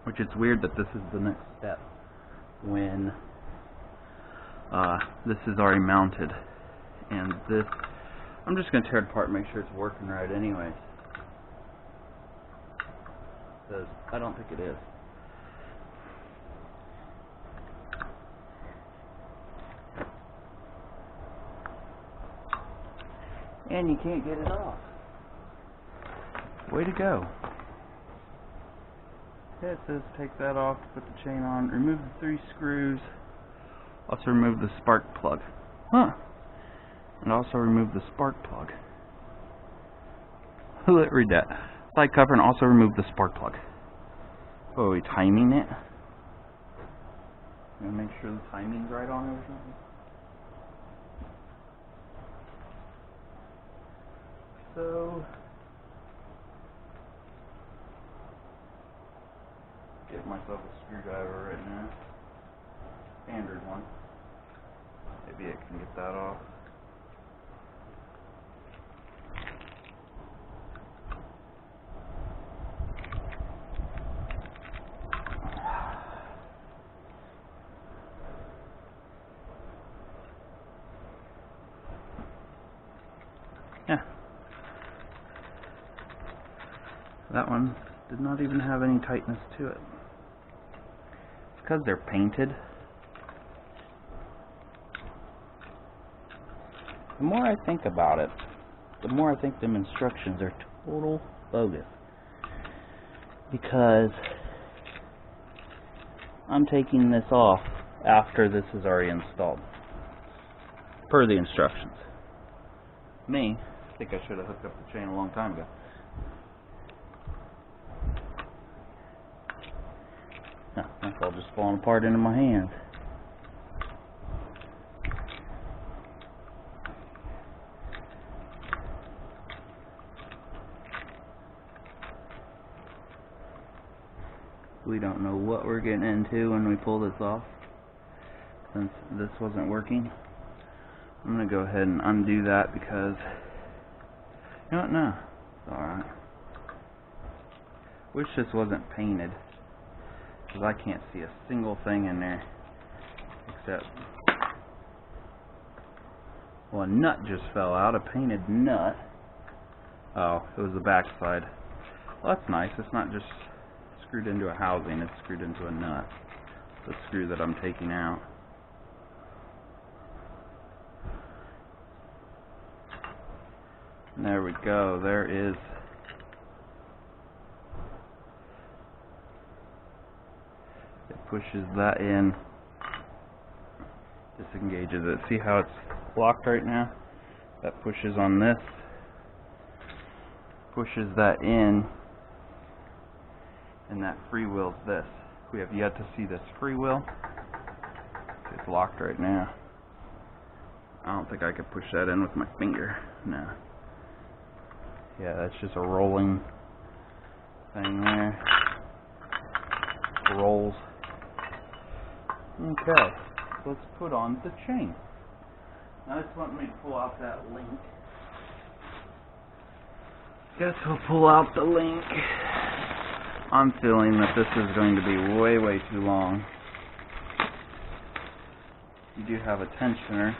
Which it's weird that this is the next step when this is already mounted. And this, I'm just going to tear it apart and make sure it's working right anyways. Because I don't think it is. And you can't get it off. Way to go. Okay, it says take that off, put the chain on, remove the 3 screws, also remove the spark plug. And also remove the spark plug. Read that. Side cover and also remove the spark plug. Oh, are we timing it? I'm gonna make sure the timing's right on it or something. So, get myself a screwdriver right now. Standard one. Maybe I can get that off. Yeah. That one did not even have any tightness to it. It's because they're painted. The more I think about it, the more I think them instructions are total bogus. Because I'm taking this off after this is already installed. Per the instructions. Me, I think I should have hooked up the chain a long time ago. No, that's all just falling apart into my hands. We don't know what we're getting into when we pull this off, since this wasn't working. I'm going to go ahead and undo that because, you know what, no, it's alright. Wish this wasn't painted, because I can't see a single thing in there, except, well, a nut just fell out, a painted nut. Oh, it was the back side. Well, that's nice, it's not just screwed into a housing, it's screwed into a nut. The screw that I'm taking out. And there we go, there is it pushes that in. Just disengages it. See how it's locked right now? That pushes on this, pushes that in, and that freewheels this. We have yet to see this freewheel. It's locked right now. I don't think I could push that in with my finger. No. Yeah, that's just a rolling thing there. Rolls. Okay, let's put on the chain. Now this wants me to pull out that link. Guess we'll pull out the link. I'm feeling that this is going to be way, way too long. You do have a tensioner.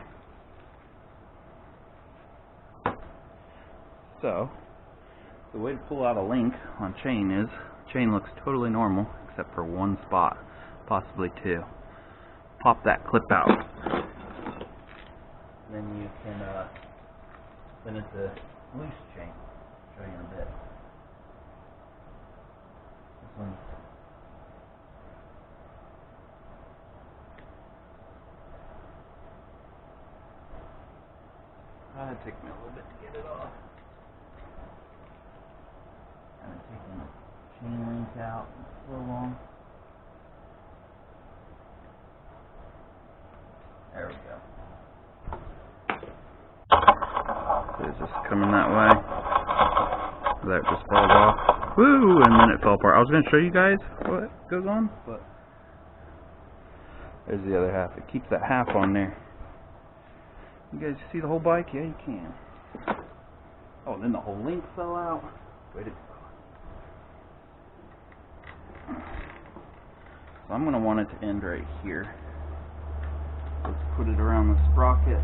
So, the way to pull out a link on chain is, chain looks totally normal except for one spot, possibly two. Pop that clip out. Then you can, then it's a loose chain. I'll show you in a bit. This one's it'd take me a little bit to get it off. Kind of taking the chain link out so long. There we go. So it's just coming that way. That just falls off. Woo! And then it fell apart. I was going to show you guys what goes on, but there's the other half. It keeps that half on there. You guys see the whole bike? Yeah, you can. Oh, and then the whole link fell out. Way to go. So I'm going to want it to end right here. Let's put it around the sprocket.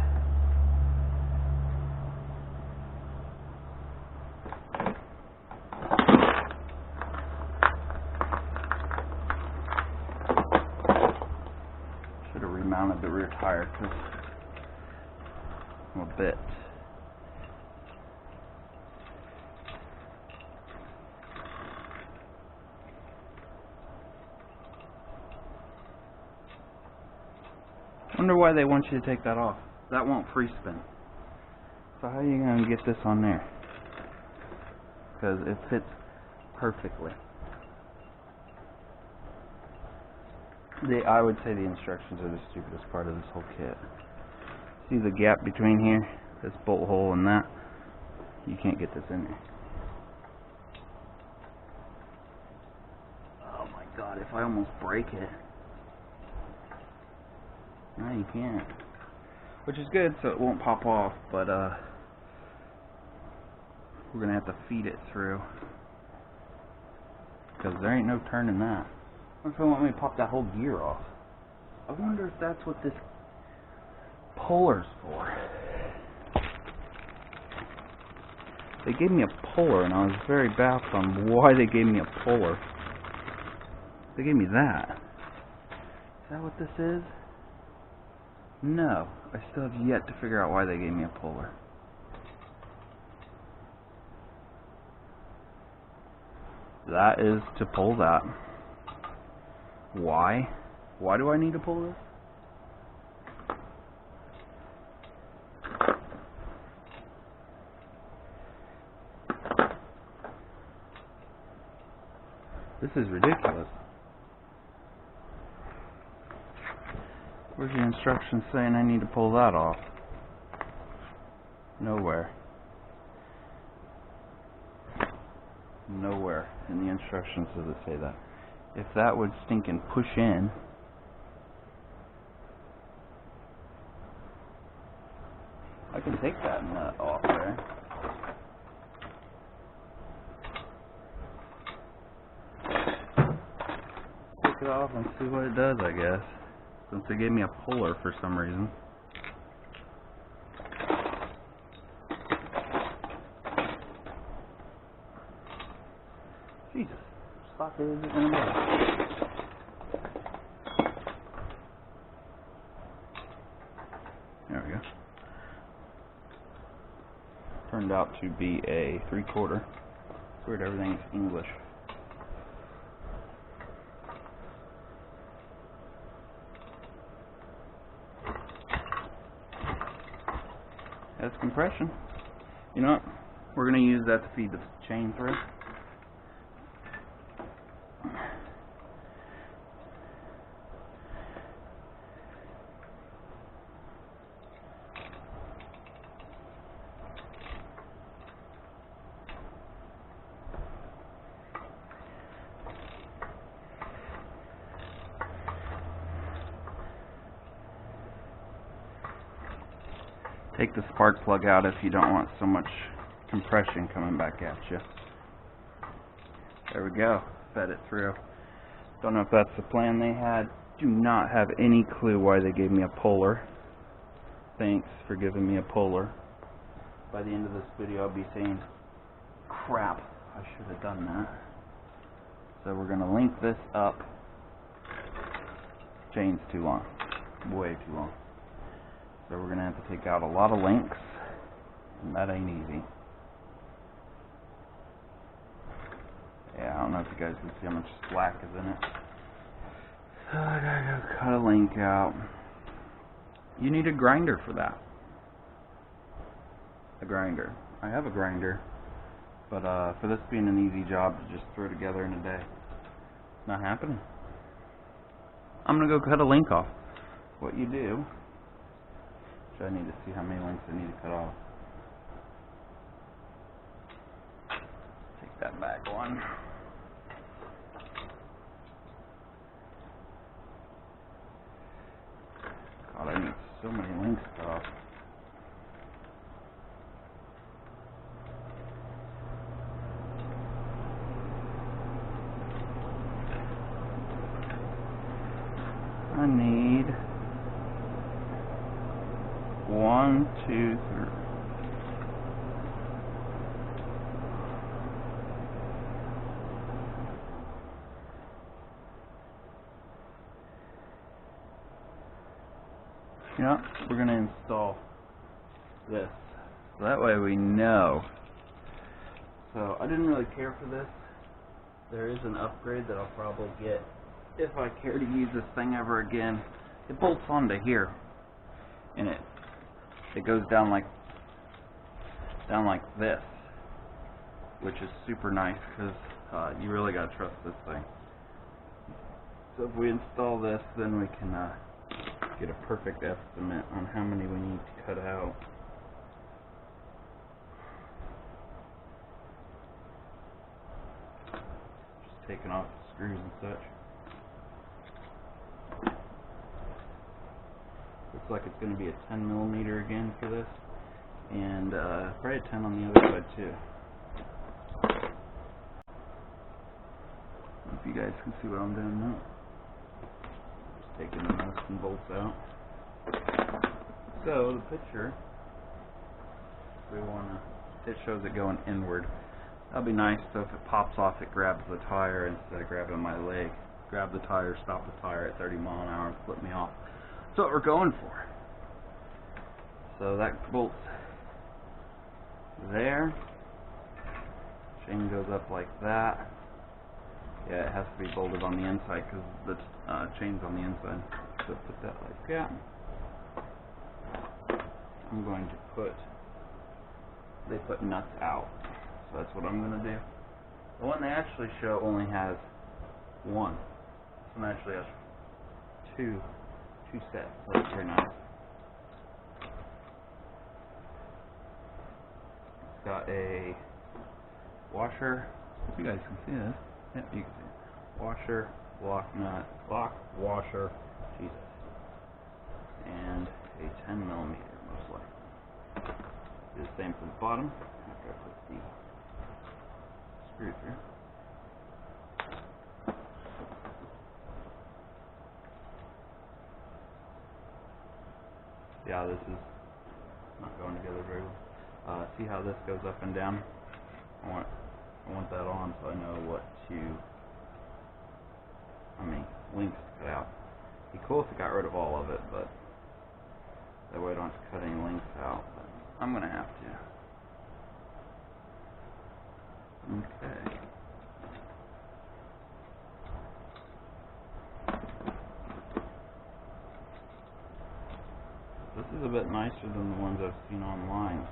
Should have remounted the rear tire because I'm a bit. Wonder why they want you to take that off. That won't free spin. So how are you going to get this on there? Because it fits perfectly. I would say the instructions are the stupidest part of this whole kit. See the gap between here? This bolt hole and that? You can't get this in there. Oh my god, if I almost break it. No, you can't. Which is good, so it won't pop off, but we're going to have to feed it through. Because there ain't no turning that. What if they want me to pop that whole gear off? I wonder if that's what this puller's for. They gave me a puller, and I was very baffled on why they gave me a puller. They gave me that. Is that what this is? No, I still have yet to figure out why they gave me a puller. That is to pull that. Why? Why do I need to pull this? This is ridiculous. Where's the instructions saying I need to pull that off? Nowhere. Nowhere in the instructions does it say that. If that would stinking push in, I can take that nut off there. Take it off and see what it does, I guess. Since they gave me a puller for some reason. Jesus, stock is it gonna be? There we go. Turned out to be a 3/4. It's weird, everything's English. Has compression. You know what? We're going to use that to feed the chain through. Take the spark plug out if you don't want so much compression coming back at you. There we go. Fed it through. Don't know if that's the plan they had. Do not have any clue why they gave me a puller. Thanks for giving me a puller. By the end of this video I'll be saying, crap, I should have done that. So we're going to link this up. Chain's too long. Way too long. So we're going to have to take out a lot of links, and that ain't easy. Yeah, I don't know if you guys can see how much slack is in it. So I gotta go cut a link out. You need a grinder for that. A grinder. I have a grinder, but for this being an easy job to just throw together in a day, not happening. I'm going to go cut a link off. What you do, I need to see how many links I need to cut off. Take that back one. God, I need so many links cut off. I need 1, 2, 3. You know, we're going to install this. So that way we know. So I didn't really care for this. There is an upgrade that I'll probably get if I care to use this thing ever again. It bolts onto here, and it goes down like this, which is super nice because you really gotta trust this thing. So if we install this, then we can get a perfect estimate on how many we need to cut out. Just taking off the screws and such. Looks like it's going to be a 10mm again for this, and probably a 10 on the other side too. If you guys can see what I'm doing now. Just taking the nuts and bolts out. So the picture, it shows it going inward. That'll be nice, so if it pops off, it grabs the tire instead of grabbing my leg. Grab the tire, stop the tire at 30 miles an hour and flip me off. That's what we're going for. So that bolts there. Chain goes up like that. Yeah, it has to be bolted on the inside because the chain's on the inside. So put that like that. I'm going to put, they put nuts out. So that's what I'm going to do. The one they actually show only has one. This one actually has two sets. So that's very nice. It's got a washer. You guys can see this. Yep, you can see it. Washer, lock nut, lock, washer, Jesus. And a 10mm most likely. Do the same for the bottom after I put the screw through. Yeah, this is not going together very well. See how this goes up and down? I want that on so I know what links to cut out. It'd be cool if it got rid of all of it, but that way I don't have to cut any links out. But I'm gonna have to. Okay. This is a bit nicer than the ones I've seen online.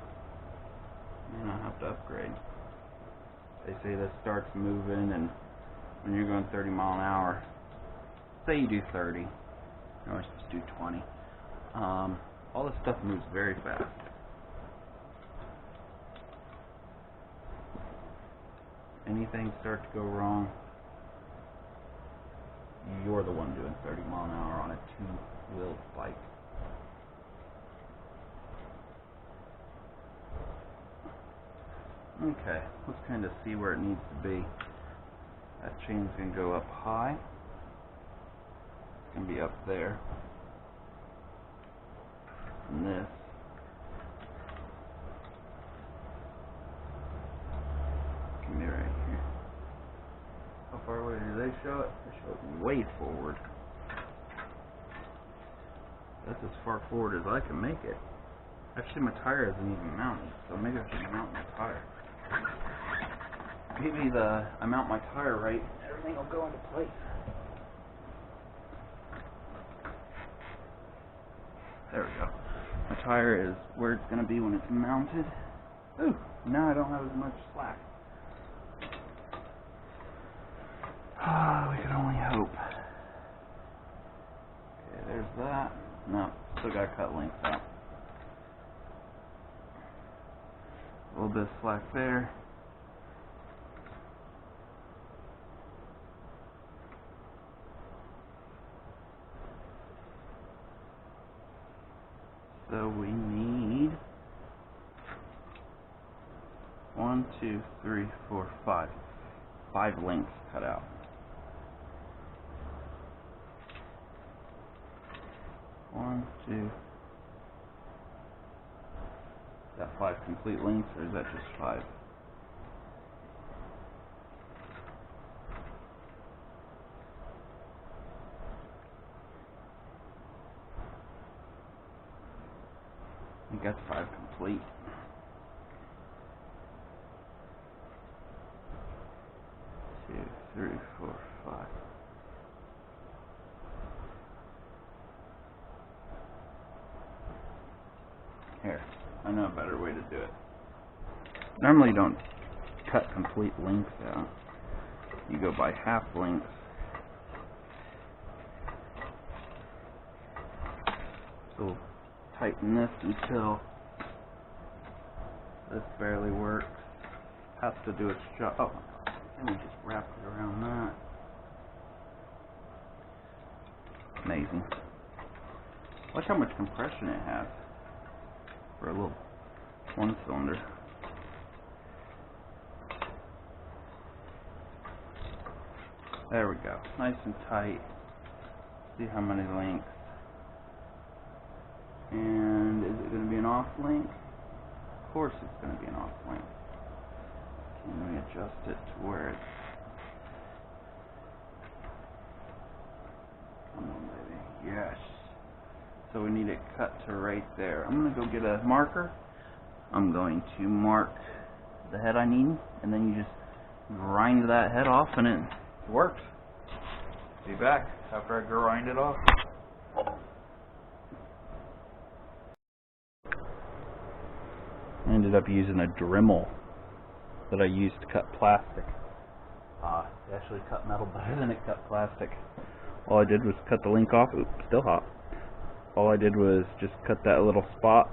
Man, I have to upgrade. They say this starts moving, and when you're going 30 mile an hour, say you do 30, you always just do 20. All this stuff moves very fast. Anything start to go wrong, you're the one doing 30 mile an hour on a two-wheeled bike. Okay, let's kind of see where it needs to be. That chain's going to go up high. It's going to be up there. And this can be right here. How far away do they show it? They show it way forward. That's as far forward as I can make it. Actually, my tire isn't even mounted, so maybe I should mount my tire. Maybe I mount my tire right, everything will go into place. There we go. My tire is where it's going to be when it's mounted. Ooh, now I don't have as much slack. We can only hope. Okay, there's that. No, still got to cut lengths out. A little bit of slack there. So we need 1, 2, 3, 4, 5. 5 lengths cut out. 1, 2. Is that 5 complete lengths, or is that just 5? I think that's 5 complete. Two, 3, 4, 5. Here, I know a better way to do it. Normally you don't cut complete lengths out. You go by half lengths. So tighten this until this barely works. Has to do its job. Oh, let me just wrap it around that. Amazing. Look how much compression it has for a little one cylinder. There we go. Nice and tight. See how many lengths. And is it going to be an off link? Of course it's going to be an off link. Can we adjust it to where it's... Come on, baby. Yes. So we need it cut to right there. I'm going to go get a marker. I'm going to mark the head I need, and then you just grind that head off and it works. Be back after I grind it off. I ended up using a Dremel that I used to cut plastic. It actually cut metal better than it cut plastic. All I did was cut the link off. Oops, still hot. All I did was just cut that little spot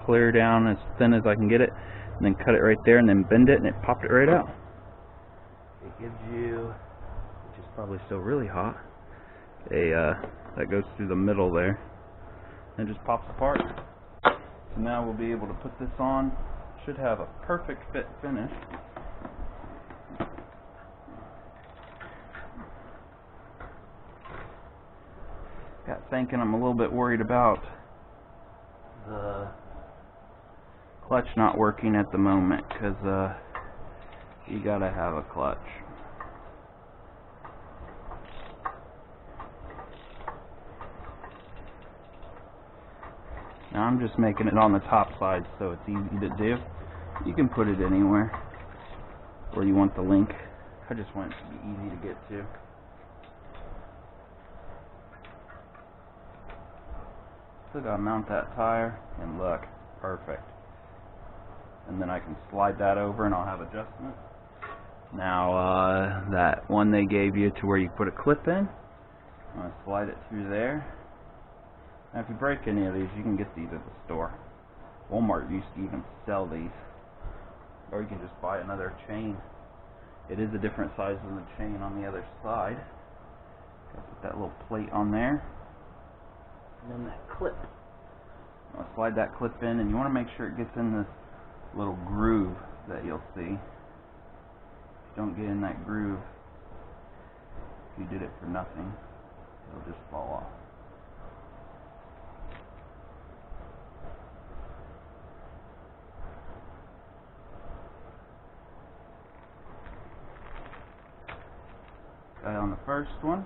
clear down as thin as I can get it, and then cut it right there, and then bend it, and it popped it right out. It gives you, which is probably still really hot, that goes through the middle there, and it just pops apart. So now we'll be able to put this on. Should have a perfect fit finish. Got thinking I'm a little bit worried about the clutch not working at the moment, because you gotta have a clutch. Now I'm just making it on the top side so it's easy to do. You can put it anywhere where you want the link. I just want it to be easy to get to. Still gotta mount that tire, and look, perfect. And then I can slide that over and I'll have adjustment. Now that one they gave you to where you put a clip in, I'm going to slide it through there. Now if you break any of these, you can get these at the store. Walmart used to even sell these. Or you can just buy another chain. It is a different size than the chain on the other side. Gotta put that little plate on there. And then that clip. I'm going to slide that clip in, and you want to make sure it gets in this little groove that you'll see. If you don't get in that groove, if you did it for nothing, it'll just fall off. Okay, on the first one,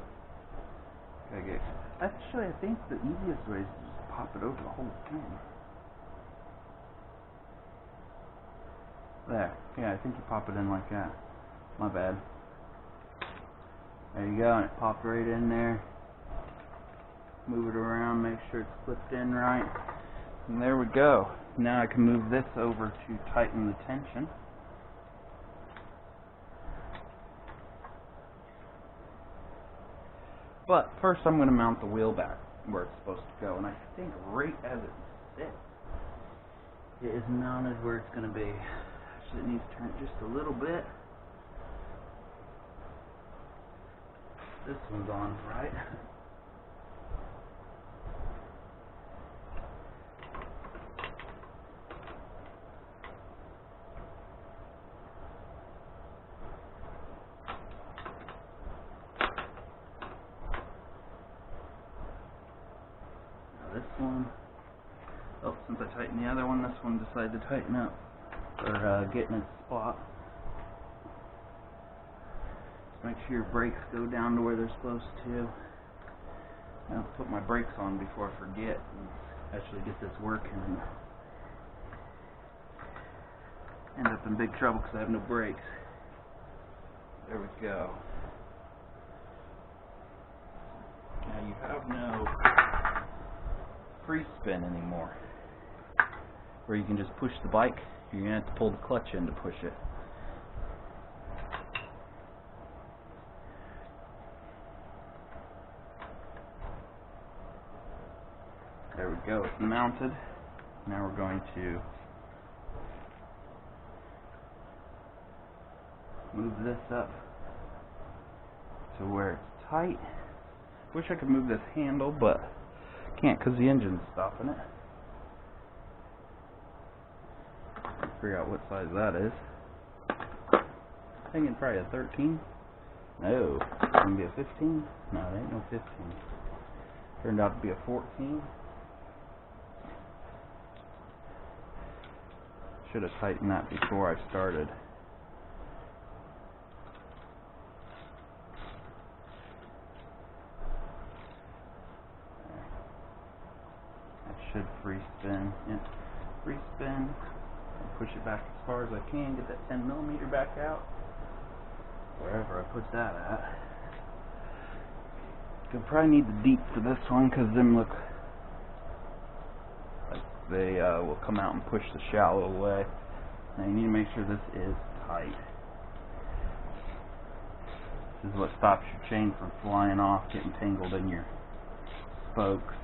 actually I think the easiest way is to just pop it over the whole thing. There, yeah, I think you pop it in like that. My bad. There you go, and it popped right in there. Move it around, make sure it's clipped in right. And there we go. Now I can move this over to tighten the tension. But first I'm going to mount the wheel back where it's supposed to go. And I think right as it sits, it is mounted where it's going to be. Actually, it needs to turn just a little bit. This one's on, right? This one, oh, since I tightened the other one, this one decided to tighten up, or get in its spot. Just make sure your brakes go down to where they're supposed to. I'll put my brakes on before I forget and actually get this working and end up in big trouble because I have no brakes. There we go. Now you have no free spin anymore, where you can just push the bike. You're going to have to pull the clutch in to push it. There we go, it's mounted. Now we're going to move this up to where it's tight. Wish I could move this handle, but can't because the engine's stopping it. Figure out what size that is. I'm thinking probably a 13. No, it's gonna be a 15. No, it ain't no 15. Turned out to be a 14. Should have tightened that before I started. Should free spin. Yeah, free spin. Push it back as far as I can. Get that 10mm back out. Wherever I put that at. You'll probably need the deep for this one because them look like they will come out and push the shallow away. Now you need to make sure this is tight. This is what stops your chain from flying off, getting tangled in your spokes.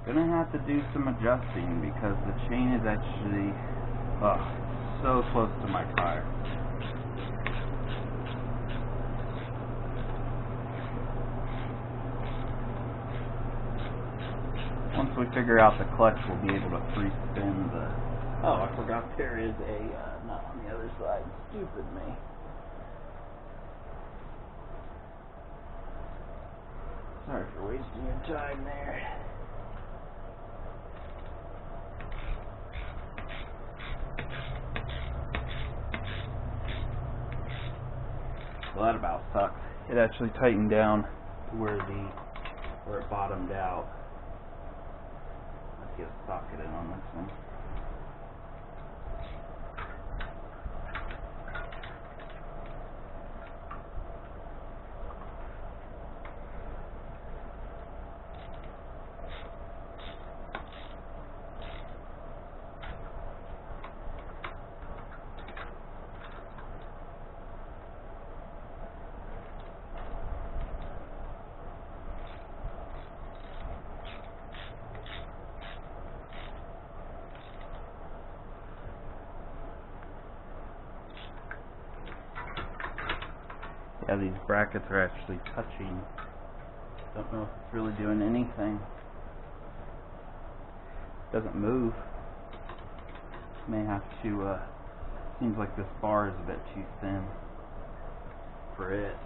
Gonna have to do some adjusting because the chain is actually so close to my tire. Once we figure out the clutch, we'll be able to free spin the... Oh, I forgot there is a nut on the other side. Stupid me. Sorry for wasting your time there. Well, that about sucks. It actually tightened down to where it bottomed out. Let's get a socket in on this one. Yeah, these brackets are actually touching. Don't know if it's really doing anything. Doesn't move. May have to, seems like this bar is a bit too thin for it.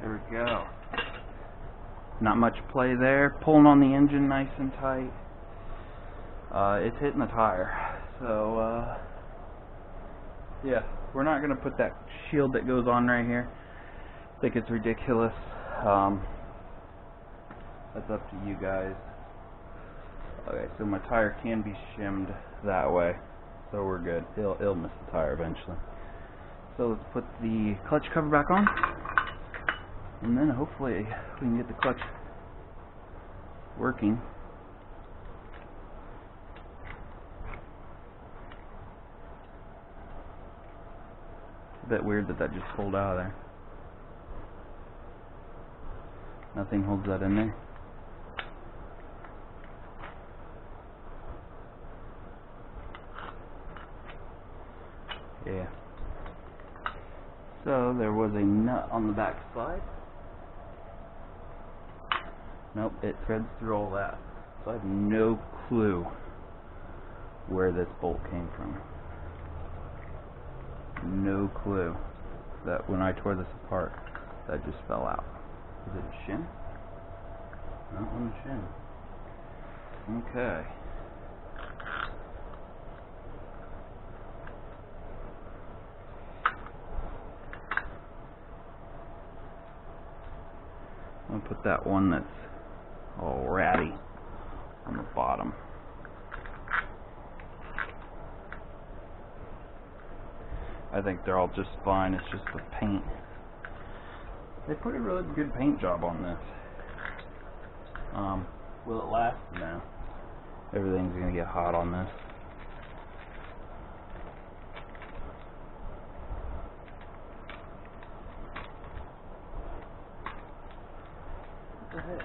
There we go. Not much play there. Pulling on the engine nice and tight. It's hitting the tire. So, yeah, we're not going to put that shield that goes on right here. I think it's ridiculous. That's up to you guys. Okay, so my tire can be shimmed that way. So we're good. It'll miss the tire eventually. So let's put the clutch cover back on. And then hopefully we can get the clutch working. It's a bit weird that just pulled out of there. Nothing holds that in there. Yeah. So there was a nut on the back side. Nope, it threads through all that. So I have no clue where this bolt came from. No clue that when I tore this apart, that just fell out. Is it a shim? Not one shim. Okay. I'm gonna put that one that's all ratty on the bottom. I think they're all just fine. It's just the paint. They put a really good paint job on this. Will it last? No. Everything's gonna get hot on this. What the heck?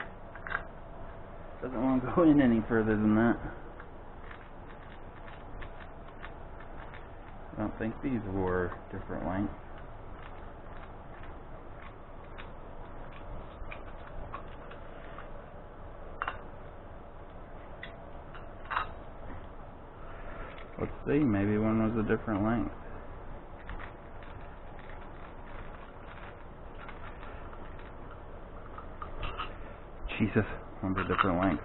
Doesn't want to go in any further than that. I don't think these were different lengths. Let's see, maybe one was a different length. Jesus, one's a different length.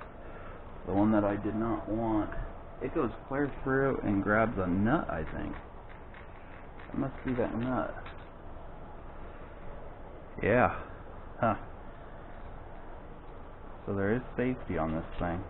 The one that I did not want, it goes clear through and grabs a nut, I think. That must be that nut. Yeah. Huh. So there is safety on this thing.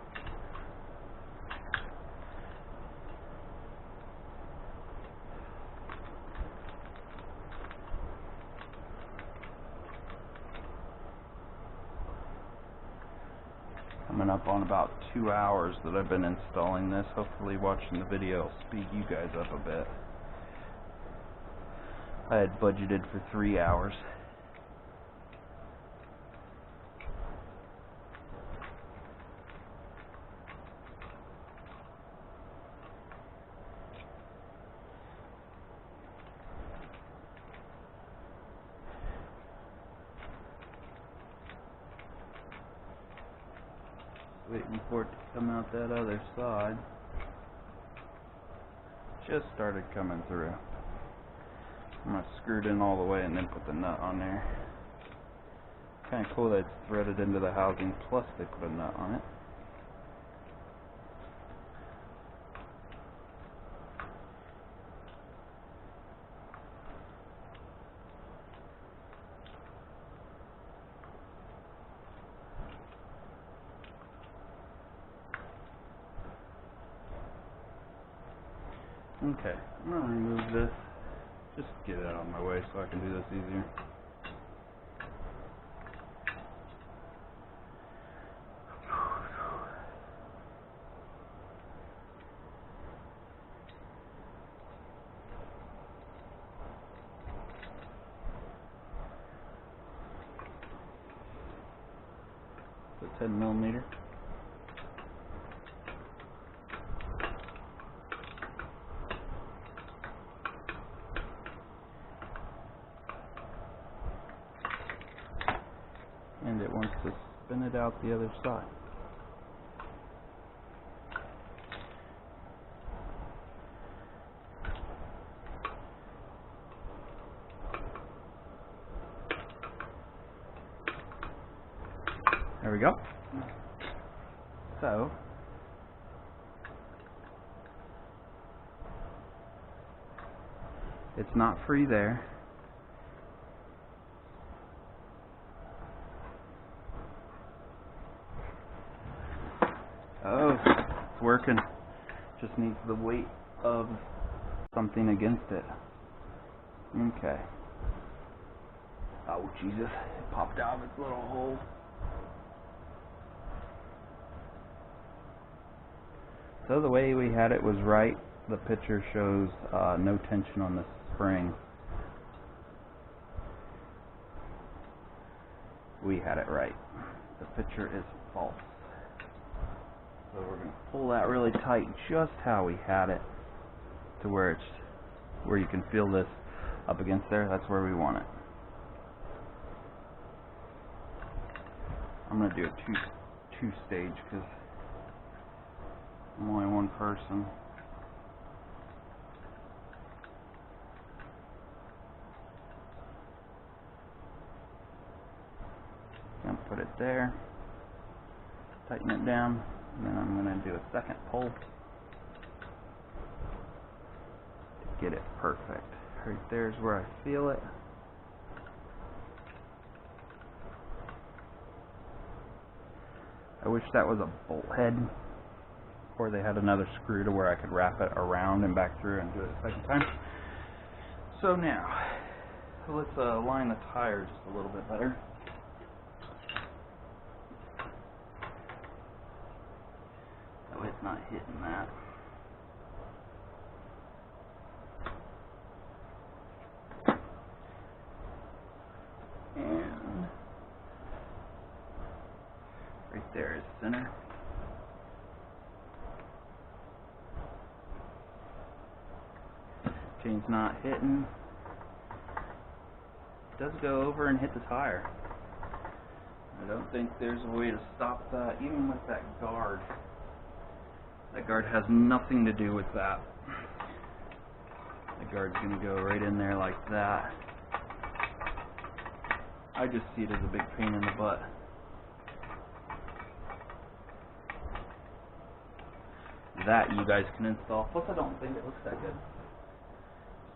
Coming up on about 2 hours that I've been installing this. Hopefully watching the video will speed you guys up a bit. I had budgeted for 3 hours. Waiting for it to come out that other side. Just started coming through. I'm going to screw it in all the way and then put the nut on there. Kind of cool that it's threaded into the housing, plus they put a nut on it. Okay, I'm going to remove this. Just get it out of my way so I can do this easier. 10mm. And it wants to spin it out the other side. There we go. So, it's not free there. Oh, it's working. Just needs the weight of something against it. Okay. Oh, Jesus. It popped out of its little hole. So the way we had it was right. The picture shows no tension on the spring. We had it right. The picture is false. So we're going to pull that really tight, just how we had it, to where you can feel this up against there. That's where we want it. I'm going to do a two stage because I'm only one person. I'm going to put it there, tighten it down, and then I'm going to do a second pull to get it perfect. Right there is where I feel it. I wish that was a bolt head, or they had another screw to where I could wrap it around and back through and do it a second time. So now, let's line the tire just a little bit better. That way it's not hitting that. And right there is center. Chain's not hitting. It does go over and hit the tire. I don't think there's a way to stop that, even with that guard. That guard has nothing to do with that. The guard's going to go right in there like that. I just see it as a big pain in the butt. That you guys can install. Plus I don't think it looks that good.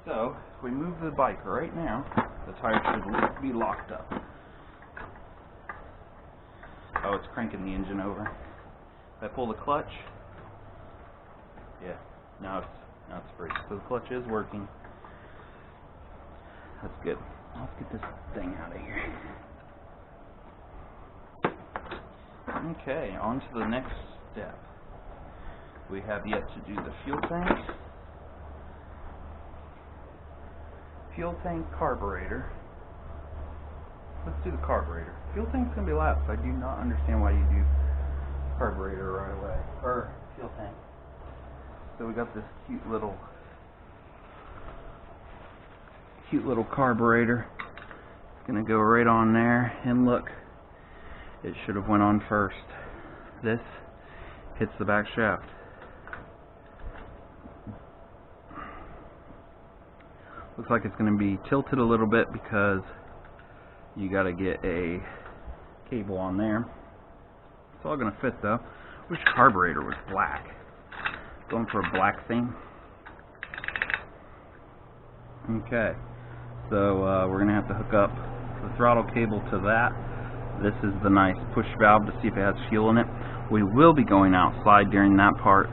So, if we move the bike right now, the tire should be locked up. Oh, it's cranking the engine over. If I pull the clutch, yeah, now it's free. So the clutch is working. That's good. Let's get this thing out of here. Okay, on to the next step. We have yet to do the fuel tank. Fuel tank carburetor. Let's do the carburetor. Fuel tank's going to be last. I do not understand why you do carburetor right away. Or fuel tank. So we got this cute little carburetor. It's going to go right on there. And look, it should have went on first. This hits the back shaft. Looks like it's going to be tilted a little bit because you got to get a cable on there. It's all going to fit though. Wish carburetor was black. Going for a black theme. Okay, so we're going to have to hook up the throttle cable to that. This is the nice push valve to see if it has fuel in it. We will be going outside during that part.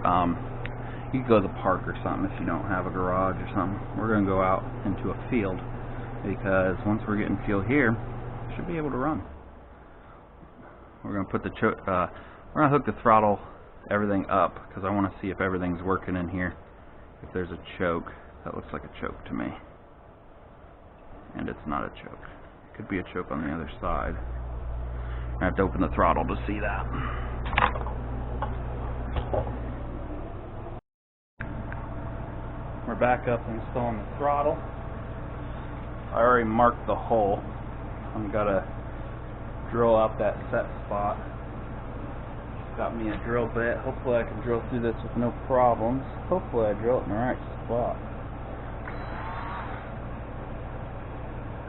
You could go to the park or something if you don't have a garage or something. We're going to go out into a field because once we're getting fuel here, we should be able to run. We're going to put the we're going to hook the throttle, everything up, because I want to see if everything's working in here. If there's a choke, that looks like a choke to me, and it's not a choke. It could be a choke on the other side. I have to open the throttle to see that. We're back up installing the throttle. I already marked the hole. I'm gonna drill out that set spot. Got me a drill bit. Hopefully I can drill through this with no problems. Hopefully I drill it in the right spot.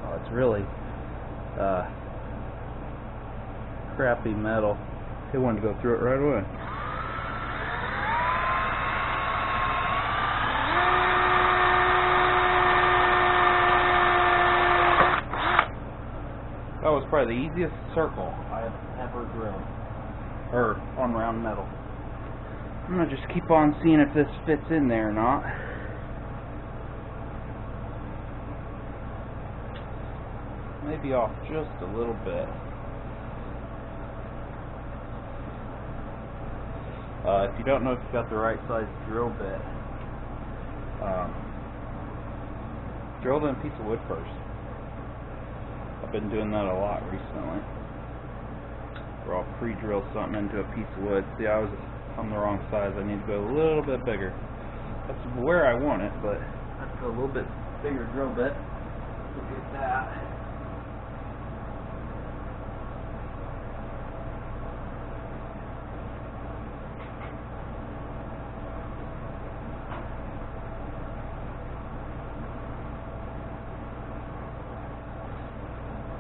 Oh, it's really crappy metal. It wanted to go through it right away. That was probably the easiest circle I have ever drilled. Or on round metal. I'm gonna just keep on seeing if this fits in there or not. Maybe off just a little bit. If you don't know if you've got the right size drill bit, drill it in a piece of wood first. I've been doing that a lot recently. Where I'll pre-drill something into a piece of wood. See, I was on the wrong size. I need to go a little bit bigger. That's where I want it, but I have to go a little bit bigger drill bit. Look at that.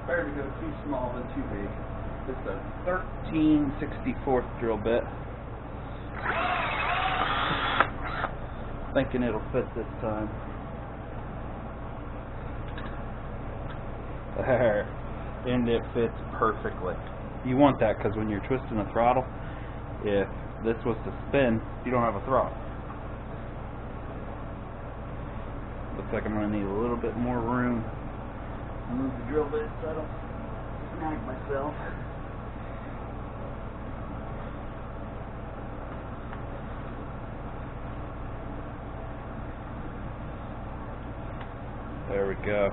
Better to go too small than too big. It's a 13/64 drill bit. Thinking it'll fit this time. There. And it fits perfectly. You want that because when you're twisting a throttle, if this was to spin, you don't have a throttle. Looks like I'm going to need a little bit more room. Move the drill bit so I don't snag myself. There we go.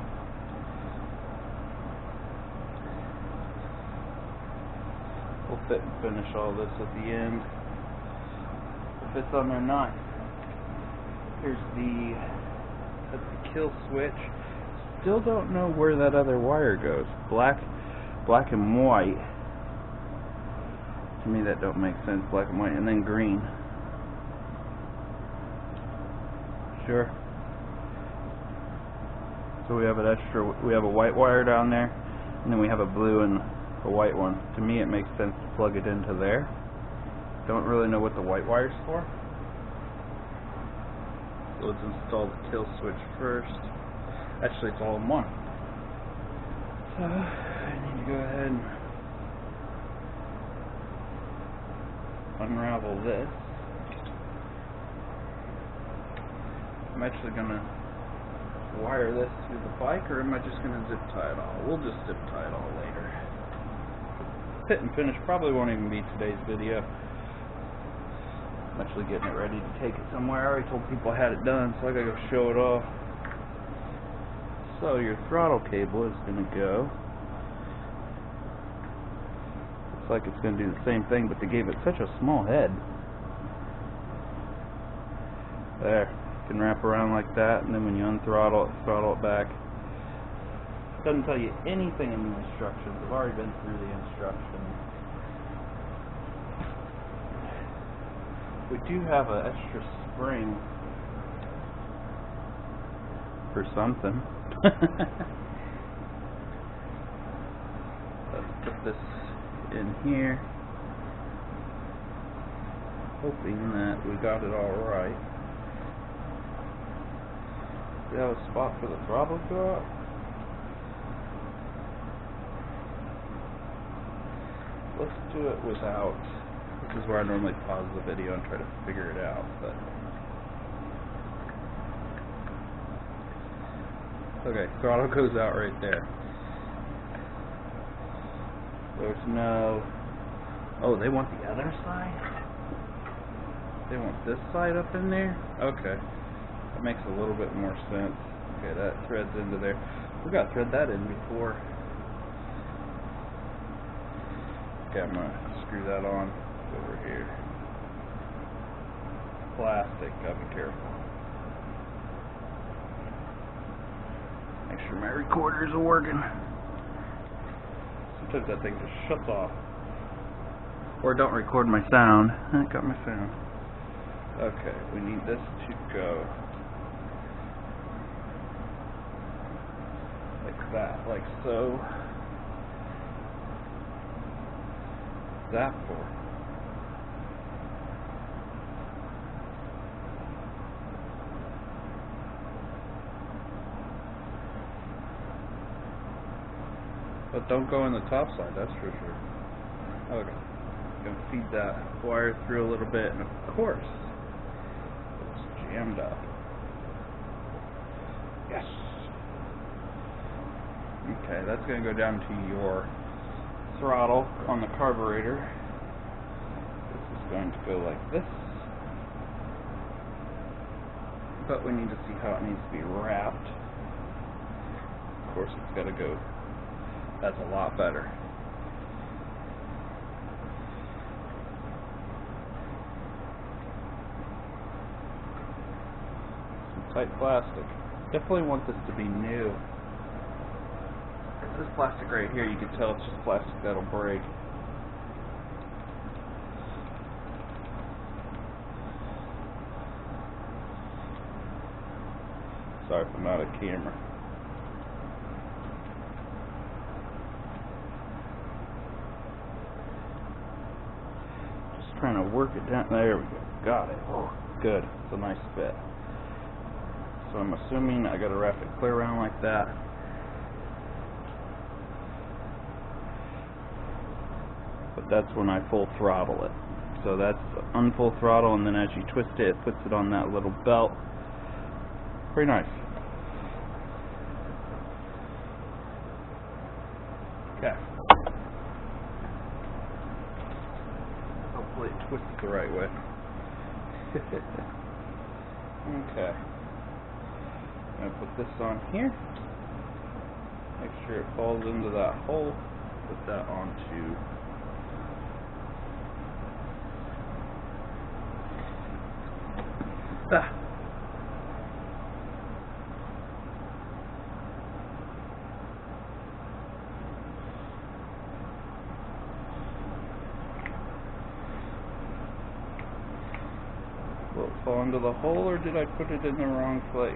We'll fit and finish all this at the end. If it's on there, nice. Here's that's the kill switch. Still don't know where that other wire goes. Black and white. To me that don't make sense. Black and white and then green. Sure. So we have we have a white wire down there, and then we have a blue and a white one. To me it makes sense to plug it into there. Don't really know what the white wire's for. So let's install the kill switch first. Actually, it's all in one. So I need to go ahead and unravel this. I'm actually going to wire this to the bike, or am I just going to zip tie it all? We'll just zip tie it all later. Fit and finish probably won't even be today's video. I'm actually getting it ready to take it somewhere. I already told people I had it done, so I gotta go show it off. So your throttle cable is going to go. Looks like it's going to do the same thing, but they gave it such a small head. There. You can wrap around like that, and then when you unthrottle it, throttle it back. It doesn't tell you anything in the instructions. I've already been through the instructions. We do have an extra spring for something. Let's put this in here, hoping that we got it all right. Do we have a spot for the throttle to go up? Let's do it without. This is where I normally pause the video and try to figure it out, but okay, throttle goes out right there. There's no... Oh, they want the other side? They want this side up in there? Okay. That makes a little bit more sense. Okay, that threads into there. We got to thread that in before Okay, I'm going to screw that on over here. Plastic, gotta be careful. Make sure my recorders are working. Sometimes that thing just shuts off. Or don't record my sound. I got my sound. Okay, we need this to go like that, like so. What's that for? But don't go on the top side, that's for sure. Okay. Gonna feed that wire through a little bit, and of course, it's jammed up. Yes! Okay, that's gonna go down to your throttle on the carburetor. This is going to go like this. But we need to see how it needs to be wrapped. Of course, it's gotta go. That's a lot better. Some tight plastic. Definitely want this to be new. This plastic right here, you can tell it's just plastic that'll break. Sorry if I'm out of camera. Trying to work it down. There we go. Got it. Oh, good. It's a nice fit. So I'm assuming I got to wrap it clear around like that. But that's when I full throttle it. So that's unfull throttle, and then as you twist it, it puts it on that little belt. Pretty nice. Okay. Hopefully it twists the right way. Okay. I'm going to put this on here. Make sure it falls into that hole. Put that onto that. Will it fall into the hole, or did I put it in the wrong place?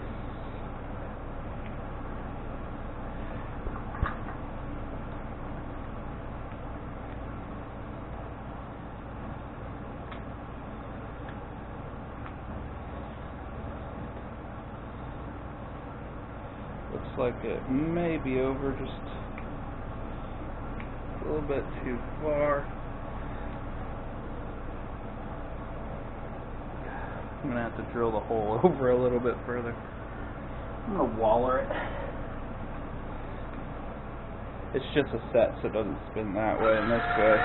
Looks like it may be over just a little bit too far. I'm going to have to drill the hole over a little bit further. I'm going to waller it. It's just a set so it doesn't spin that way and this way.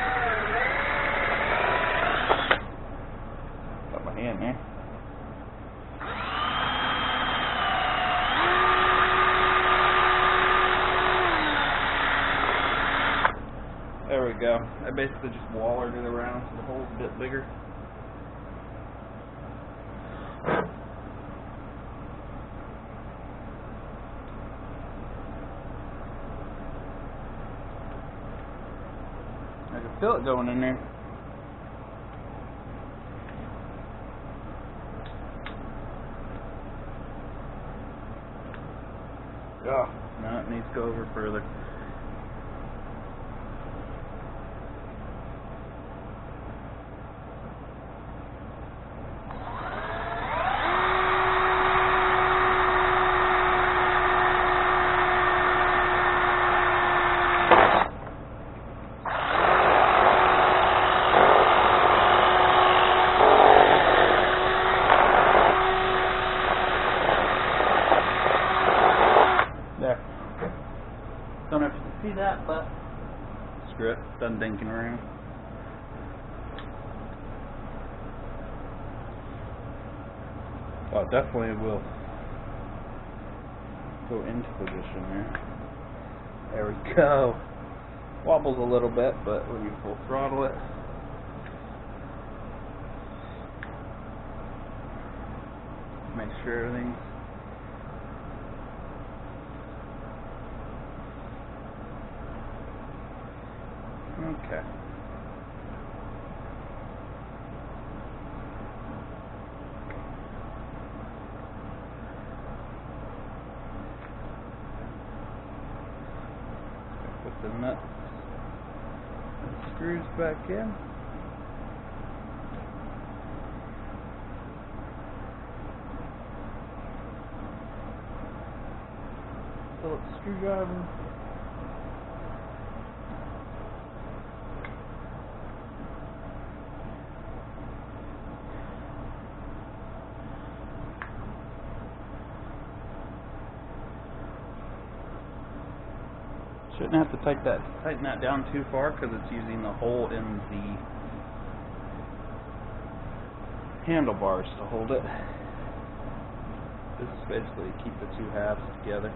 Got my hand there. There we go. I basically just wallered it around so the hole's a bit bigger. I can feel it going in there. Oh, no, it needs to go over further. Don't know if you can see that, but screw it, done dinking around. Oh, definitely will go into position there. There we go. Wobbles a little bit, but when you full throttle it, make sure everything's okay. Put the nuts and screws back in. Phillips screwdriver. Shouldn't have to tighten that down too far because it's using the hole in the handlebars to hold it. This is basically to keep the two halves together.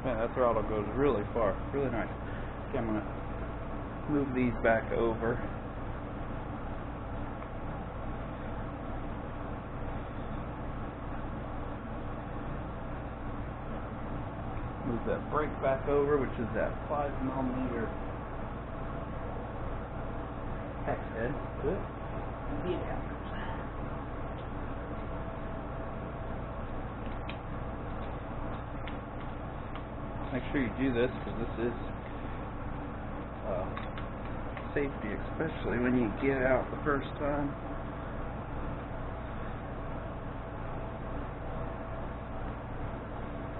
Man, that throttle goes really far, really nice. Okay, I'm going to move these back over. Move that brake back over, which is that 5mm hex head. Good. The adapters. Make sure you do this because this is safety, especially when you get out the first time.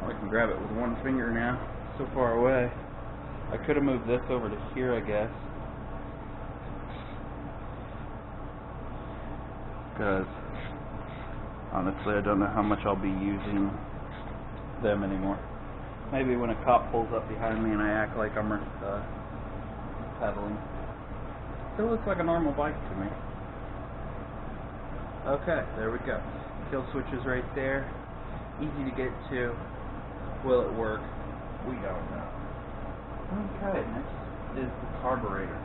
I can grab it with one finger now, so far away. I could have moved this over to here, I guess, because honestly I don't know how much I'll be using them anymore. Maybe when a cop pulls up behind me and I act like I'm pedaling. Still looks like a normal bike to me. Okay, there we go. Kill switch is right there. Easy to get to. Will it work? We don't know. Okay, next is the carburetor.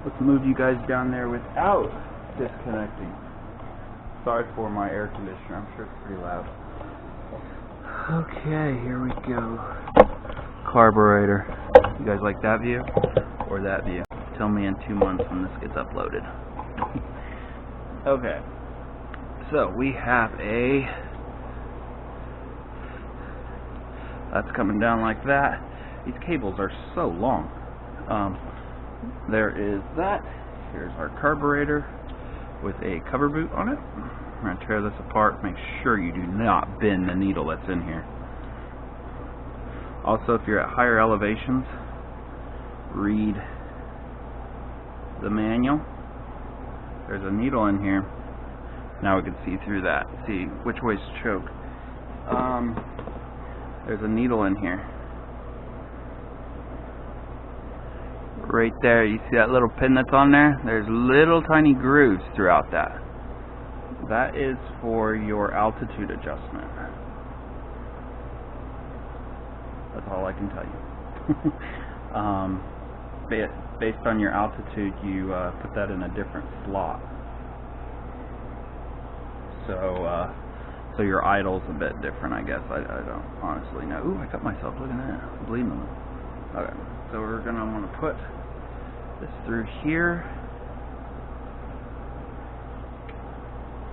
Let's move you guys down there without disconnecting. Sorry for my air conditioner. I'm sure it's pretty loud. Okay, here we go. Carburetor. You guys like that view or that view? Tell me in 2 months when this gets uploaded. Okay. So we have that's coming down like that. These cables are so long. There is that. Here's our carburetor with a cover boot on it. I'm going to tear this apart. Make sure you do not bend the needle that's in here. Also, if you're at higher elevations, read the manual. There's a needle in here. Now we can see through that. See which way's choke. There's a needle in here. Right there, you see that little pin that's on there? There's little tiny grooves throughout that. That is for your altitude adjustment. That's all I can tell you. Based on your altitude, you put that in a different slot. So your idle's a bit different, I guess. I don't honestly know. Ooh, I cut myself. Look at that. I'm bleeding a little. Okay, so we're gonna want to put this through here.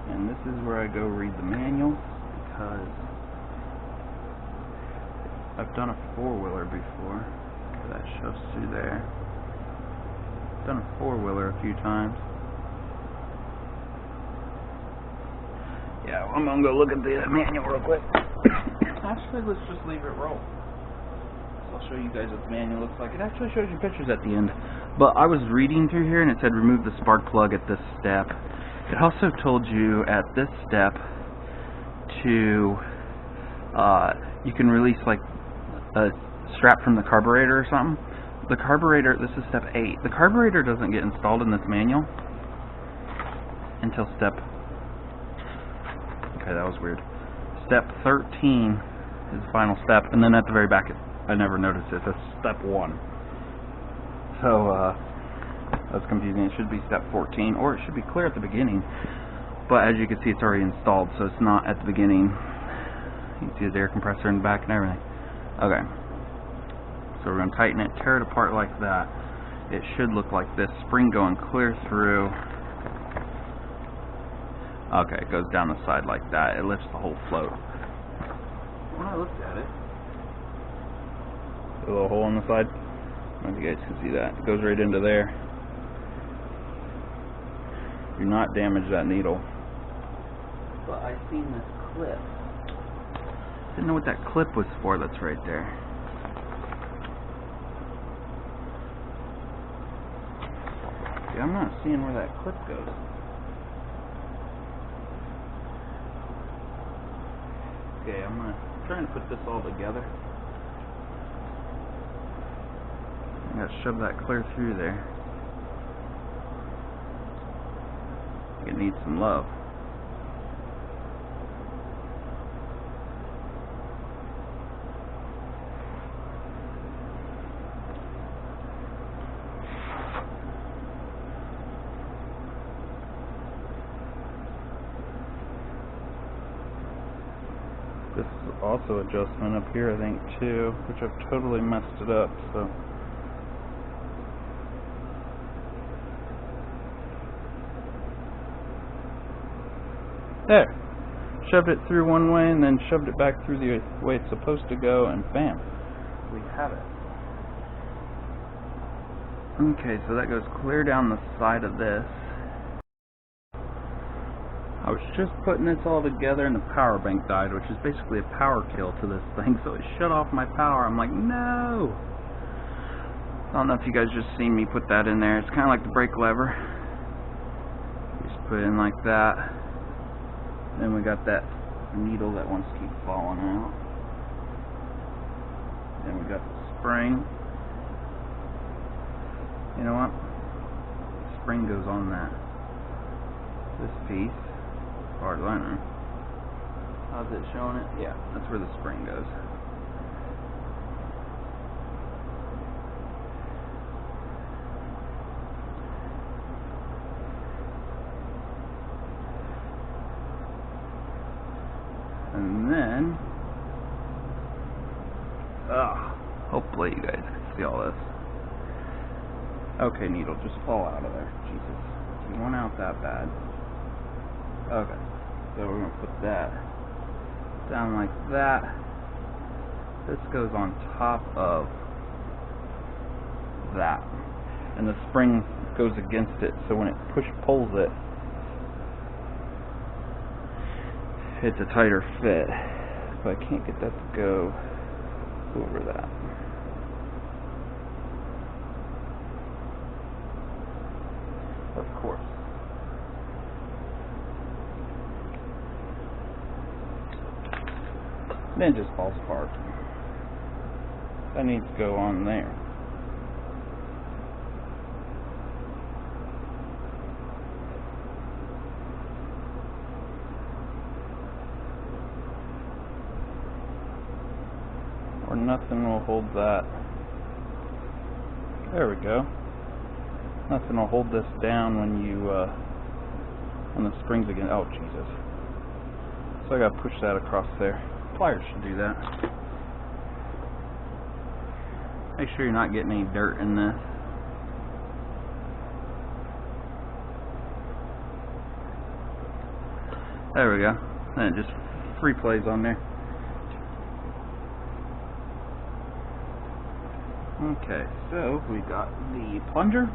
And this is where I go read the manual, because I've done a four-wheeler before. Okay, that shows through there. I've done a four-wheeler a few times. Yeah, I'm gonna go look at the manual real quick. Actually, let's just leave it roll. So I'll show you guys what the manual looks like. It actually shows you pictures at the end. But I was reading through here and it said remove the spark plug at this step. It also told you at this step to you can release like a strap from the carburetor or something. The carburetor, this is step 8. The carburetor doesn't get installed in this manual until step, okay, that was weird. Step 13 is the final step, and then at the very back, I never noticed it. That's step 1. So, that's confusing. It should be step 14, or it should be clear at the beginning. But as you can see, it's already installed, so it's not at the beginning. You can see the air compressor in the back and everything. Okay. So we're going to tighten it, tear it apart like that. It should look like this. Spring going clear through. Okay, it goes down the side like that. It lifts the whole float. When I looked at it, a little hole on the side. I don't know if you guys can see that. It goes right into there. Do not damage that needle. But I seen this clip. Didn't know what that clip was for. That's right there. Yeah, I'm not seeing where that clip goes. Okay, I'm trying to put this all together. I gotta shove that clear through there. It needs some love. This is also adjustment up here, I think, too, which I've totally messed it up, so. There. Shoved it through one way and then shoved it back through the way it's supposed to go, and bam, we have it. Okay, so that goes clear down the side of this. I was just putting this all together and the power bank died, which is basically a power kill to this thing, so it shut off my power. I'm like, no! I don't know if you guys just seen me put that in there. It's kind of like the brake lever. Just put it in like that. Then we got that needle that wants to keep falling out. Then we got the spring. You know what? The spring goes on that. This piece. As far as I know. How's it showing it? Yeah, that's where the spring goes. And then, hopefully you guys can see all this. Okay, needle, just fall out of there. Jesus, you want out that bad. Okay, so we're going to put that down like that. This goes on top of that. And the spring goes against it, so when it pulls it, it's a tighter fit. But I can't get that to go over that. Of course. Then it just falls apart. That needs to go on there. Or nothing will hold that. There we go. Nothing will hold this down when you when the springs again. Oh Jesus! So I gotta push that across there. Pliers should do that. Make sure you're not getting any dirt in this. There we go. And it just free plays on there. Okay, so we got the plunger.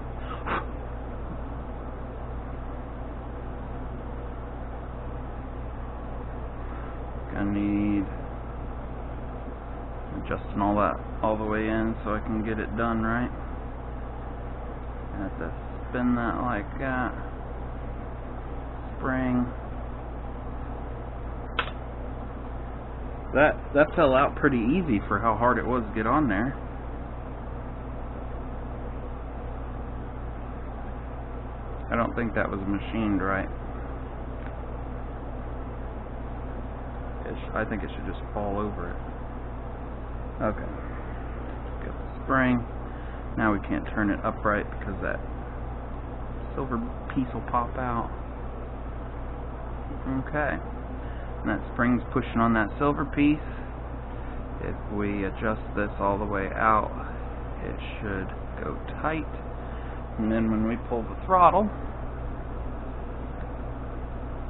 Gonna need adjusting all that all the way in so I can get it done right. I have to spin that like that. Spring. That fell out pretty easy for how hard it was to get on there. I don't think that was machined right. I think it should just fall over it. Okay. Get the spring. Now we can't turn it upright because that silver piece will pop out. Okay. And that spring's pushing on that silver piece. If we adjust this all the way out, it should go tight. And then when we pull the throttle,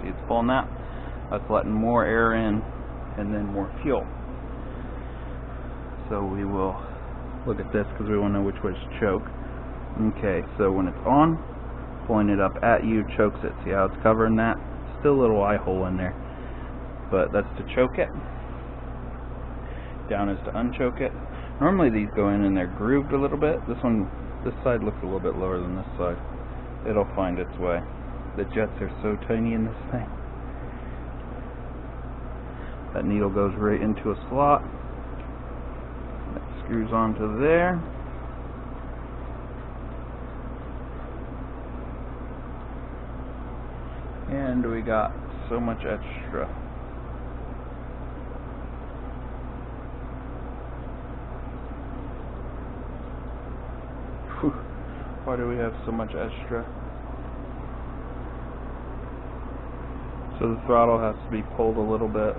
see it's pulling that? That's letting more air in and then more fuel. So we will look at this because we want to know which way to choke. Okay, so when it's on, pulling it up at you chokes it. See how it's covering that? Still a little eye hole in there, but that's to choke it. Down is to unchoke it. Normally these go in and they're grooved a little bit. This side looks a little bit lower than this side. It'll find its way. The jets are so tiny in this thing. That needle goes right into a slot. That screws onto there. And we got so much extra. Whew. Why do we have so much extra? So the throttle has to be pulled a little bit.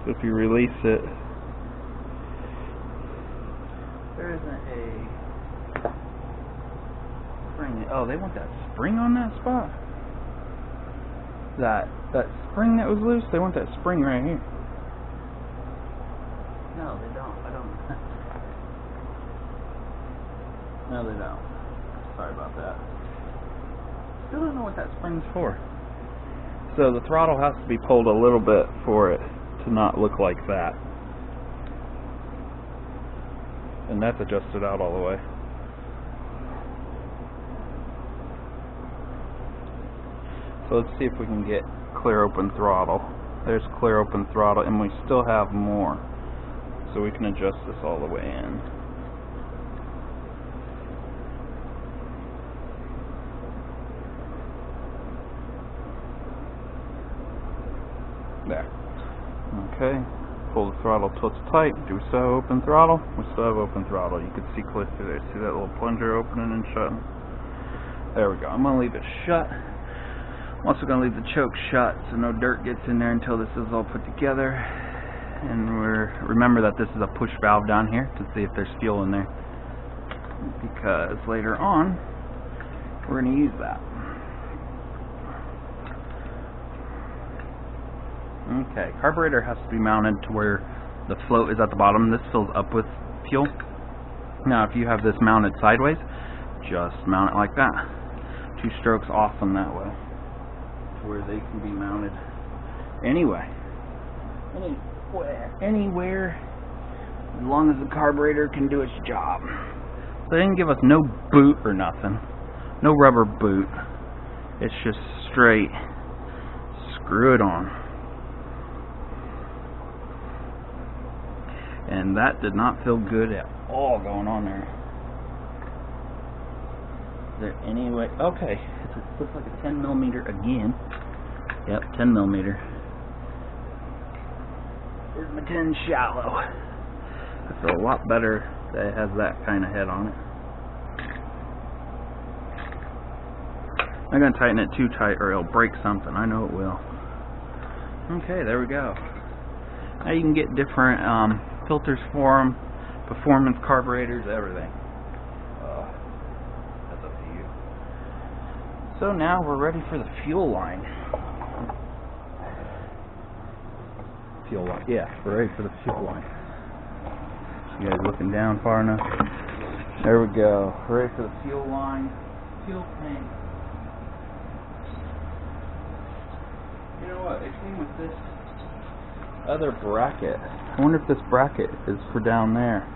So if you release it, there isn't a spring. Oh, they want that spring on that spot? That spring that was loose, they want that spring right here. No, they don't. I don't. No, they don't. Sorry about that. Still don't know what that spring's for. So the throttle has to be pulled a little bit for it to not look like that. And that's adjusted out all the way. So let's see if we can get clear open throttle. There's clear open throttle, and we still have more. So we can adjust this all the way in. There. Okay. Pull the throttle till it's tight. Do we still have open throttle? We still have open throttle. You can see clear through there. See that little plunger opening and shutting? There we go. I'm going to leave it shut. I'm also going to leave the choke shut so no dirt gets in there until this is all put together. And remember that this is a push valve down here to see if there's fuel in there, because later on we're going to use that. Okay, carburetor has to be mounted to where the float is at the bottom. This fills up with fuel. Now if you have this mounted sideways, just mount it like that. 2 strokes awesome that way, to where they can be mounted anywhere, as long as the carburetor can do its job. So they didn't give us no boot or nothing, no rubber boot. It's just straight screw it on. And that did not feel good at all going on there. Is there any way? Okay, it looks like a 10 millimeter again. Yep, 10 millimeter. Here's my 10 shallow. I feel a lot better that it has that kind of head on it. I'm going to tighten it too tight or it'll break something. I know it will. Okay, there we go. Now you can get different filters for them, performance carburetors, everything. That's up to you. So now we're ready for the fuel line. Fuel line. Yeah, we're ready for the fuel line. You guys looking down far enough? There we go. We're ready for the fuel line. Fuel tank. You know what? It came with this other bracket. I wonder if this bracket is for down there.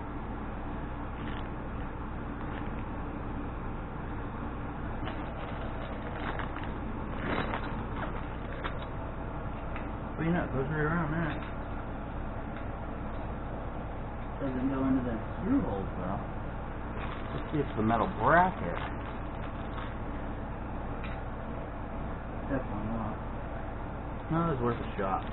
Well, you know, it goes right around there. Doesn't go into the screw holes though. Let's see if it's the metal bracket. Definitely not. Not as worth a shot.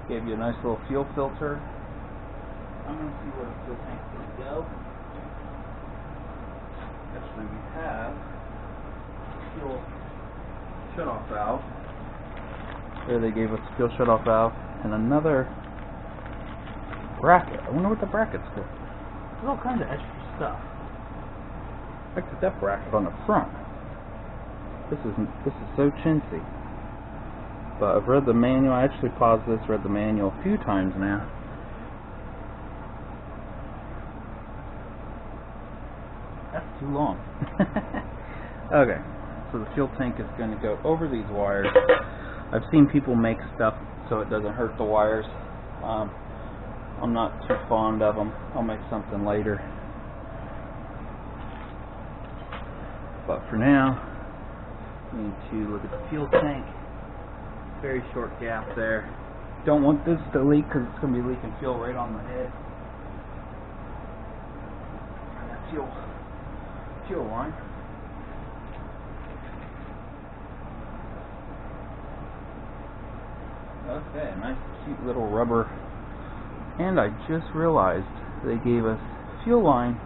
Gave you a nice little fuel filter. I'm going to see where the fuel tank's going to go. Actually, we have fuel shutoff valve. There they gave us a fuel shutoff valve and another bracket. I wonder what the bracket's for. There's all kinds of extra stuff. I put that bracket on the front. This is so chintzy. But I've read the manual. I actually paused this, read the manual a few times now. That's too long. Okay, so the fuel tank is going to go over these wires. I've seen people make stuff so it doesn't hurt the wires. I'm not too fond of them. I'll make something later. But for now, we need to look at the fuel tank. Very short gap there. Don't want this to leak because it's going to be leaking fuel right on the head. And that fuel line. Okay, nice cute little rubber. And I just realized they gave us fuel line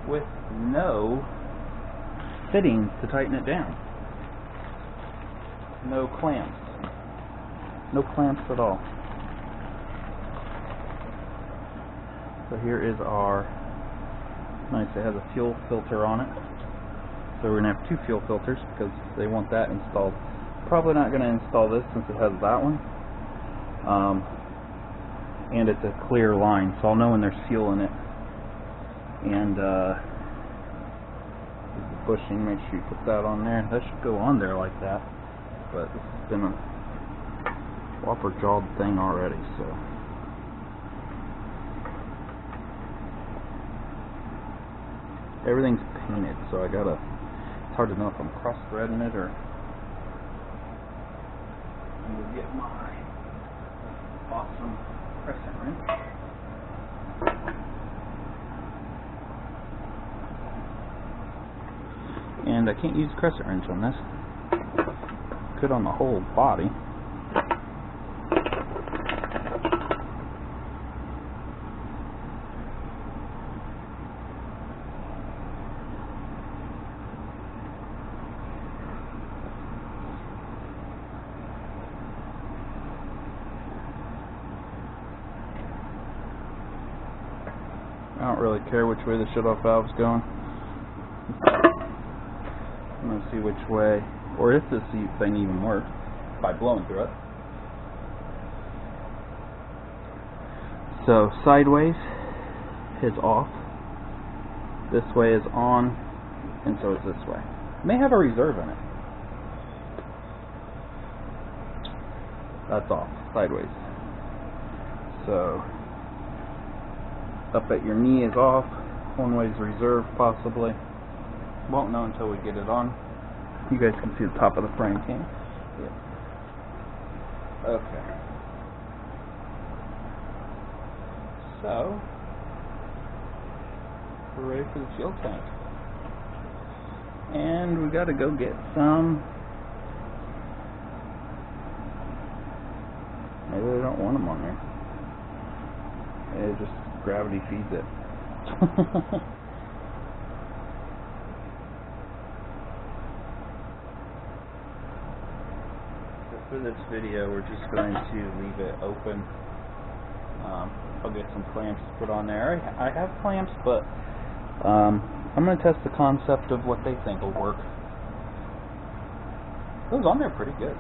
with no fittings to tighten it down. No clamps. No clamps at all. So here is our nice, it has a fuel filter on it. So we're going to have 2 fuel filters because they want that installed. Probably not going to install this since it has that one. And it's a clear line, so I'll know when there's fuel in it. And the bushing, make sure you put that on there. That should go on there like that. But this has been a whopper jawed thing already, so. Everything's painted, so I gotta, it's hard to know if I'm cross-threading it or. I'm gonna get my awesome crescent wrench. And I can't use crescent wrench on this. Could on the whole body. I don't really care which way the shutoff valve's going. I'm going to see which way, or if this thing even works, by blowing through it. So sideways is off, this way is on, and so is this way. It may have a reserve in it. That's off, sideways. So up at your knee is off, one way is reserve possibly. Won't know until we get it on. You guys can see the top of the frame, can't you? Yeah. Okay. So, we're ready for the fuel tank. And we gotta go get some. Maybe they don't want them on there. It just gravity feeds it. For this video, we're just going to leave it open. I'll get some clamps to put on there. I have clamps, but I'm going to test the concept of what they think will work. It was on there pretty good.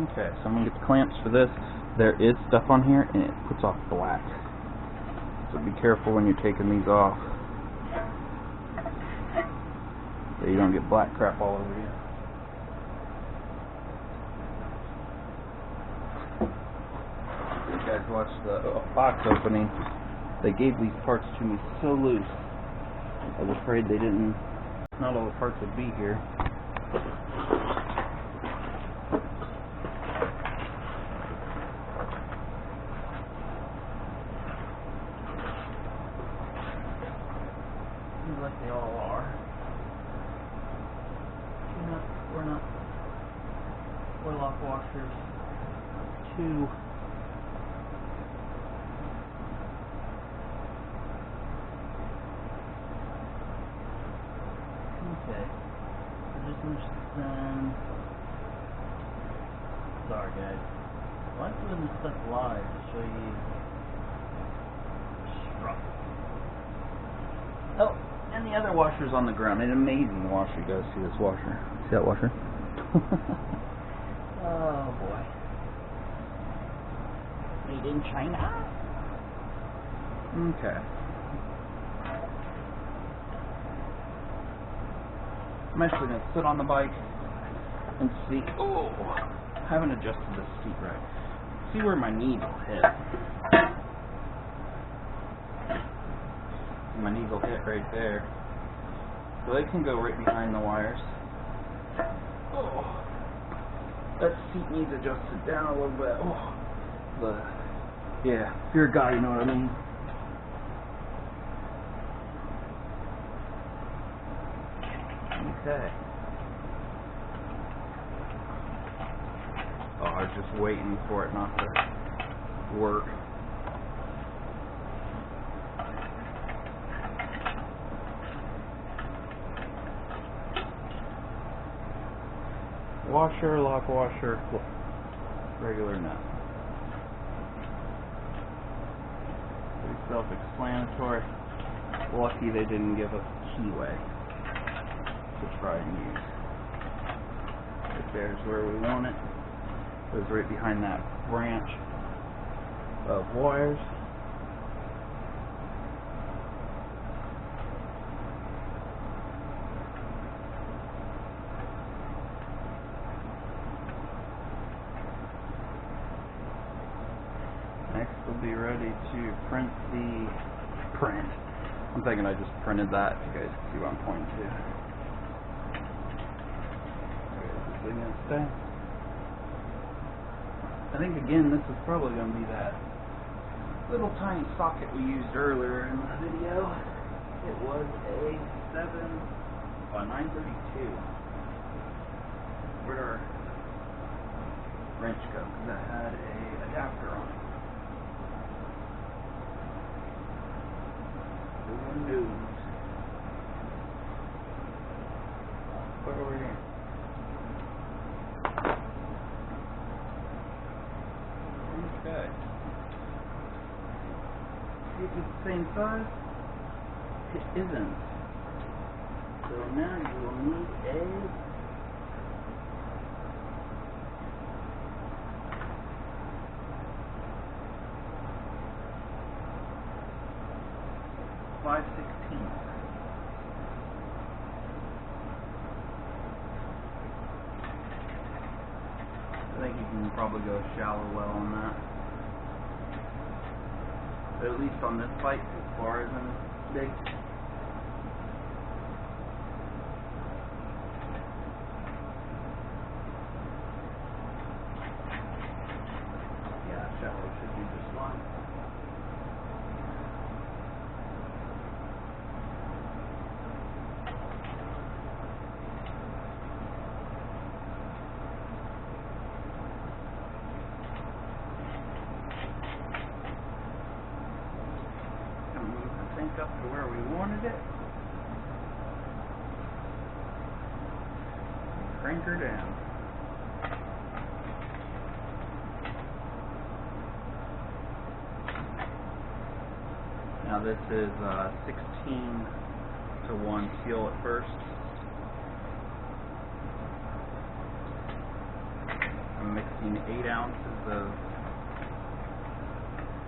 Okay, so I'm going to get the clamps for this. There is stuff on here, and it puts off black. So be careful when you're taking these off, so you don't get black crap all over you. You guys watched the box opening. They gave these parts to me so loose. I was afraid they didn't, not all the parts would be here. Seems like they all are. We're not. Oil off washers. 2. Okay. Sorry guys. I like doing this stuff live to show you the struggle. Oh, and the other washer's on the ground. An amazing washer. You guys see this washer? See that washer? Oh boy. Made in China? Okay. I'm actually going to sit on the bike and see. Oh, I haven't adjusted the seat right. See where my knees will hit. My knees will hit right there. So they can go right behind the wires. Oh, that seat needs adjusted down a little bit. Oh, yeah, if you're a guy, you know what I mean. Okay. Oh, I was just waiting for it not to work. Washer, lock washer, regular nut. Pretty self-explanatory. Lucky they didn't give us keyway to try and use. Right there's where we want it. Goes right behind that branch of wires. Next we'll be ready to print the print. I'm thinking I just printed that. You guys can see what I'm pointing to. Where is this thing gonna stay? I think again this is probably going to be that little tiny socket we used earlier in the video. It was a 932. Where'd our wrench go? Because that had a adapter on it. Who knows? Put over here. Okay. See if it's the same size? It isn't. So now you will need a .5/16. I think you can probably go shallow well on that. But at least on this pipe, as far as in big. Yeah, shallow should be just fine. Up to where we wanted it. Crank her down. Now this is 16:1 seal at first. I'm mixing 8 ounces of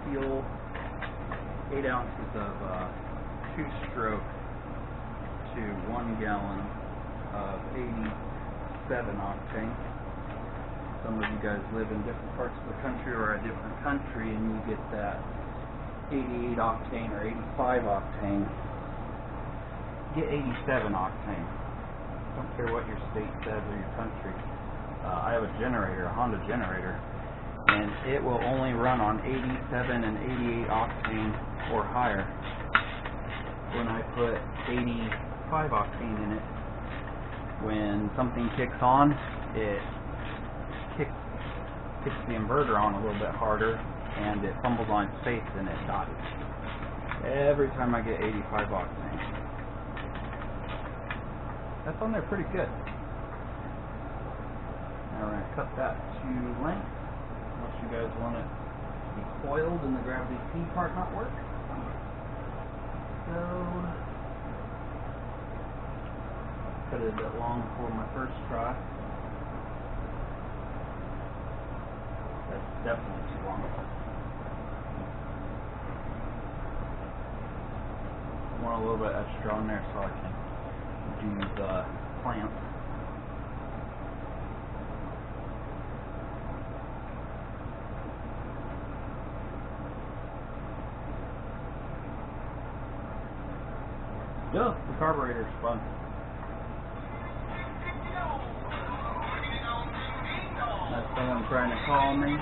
seal, 8 ounces of 2-stroke to 1 gallon of 87 octane. Some of you guys live in different parts of the country or a different country and you get that 88 octane or 85 octane. Get 87 octane. Don't care what your state says or your country. I have a generator, a Honda generator, and it will only run on 87 and 88 octane or higher. when I put 85 octane in it, when something kicks on, it kicks the inverter on a little bit harder, and it fumbles on its face and it dies. Every time I get 85 octane. That's on there pretty good. Now we're going to cut that to length, unless you guys want it to be coiled and the gravity feed part not work. So, cut it a bit long for my first try. That's definitely too long. I want a little bit extra on there so I can do the clamp. Yeah, the carburetor's fun. That's someone trying to call me.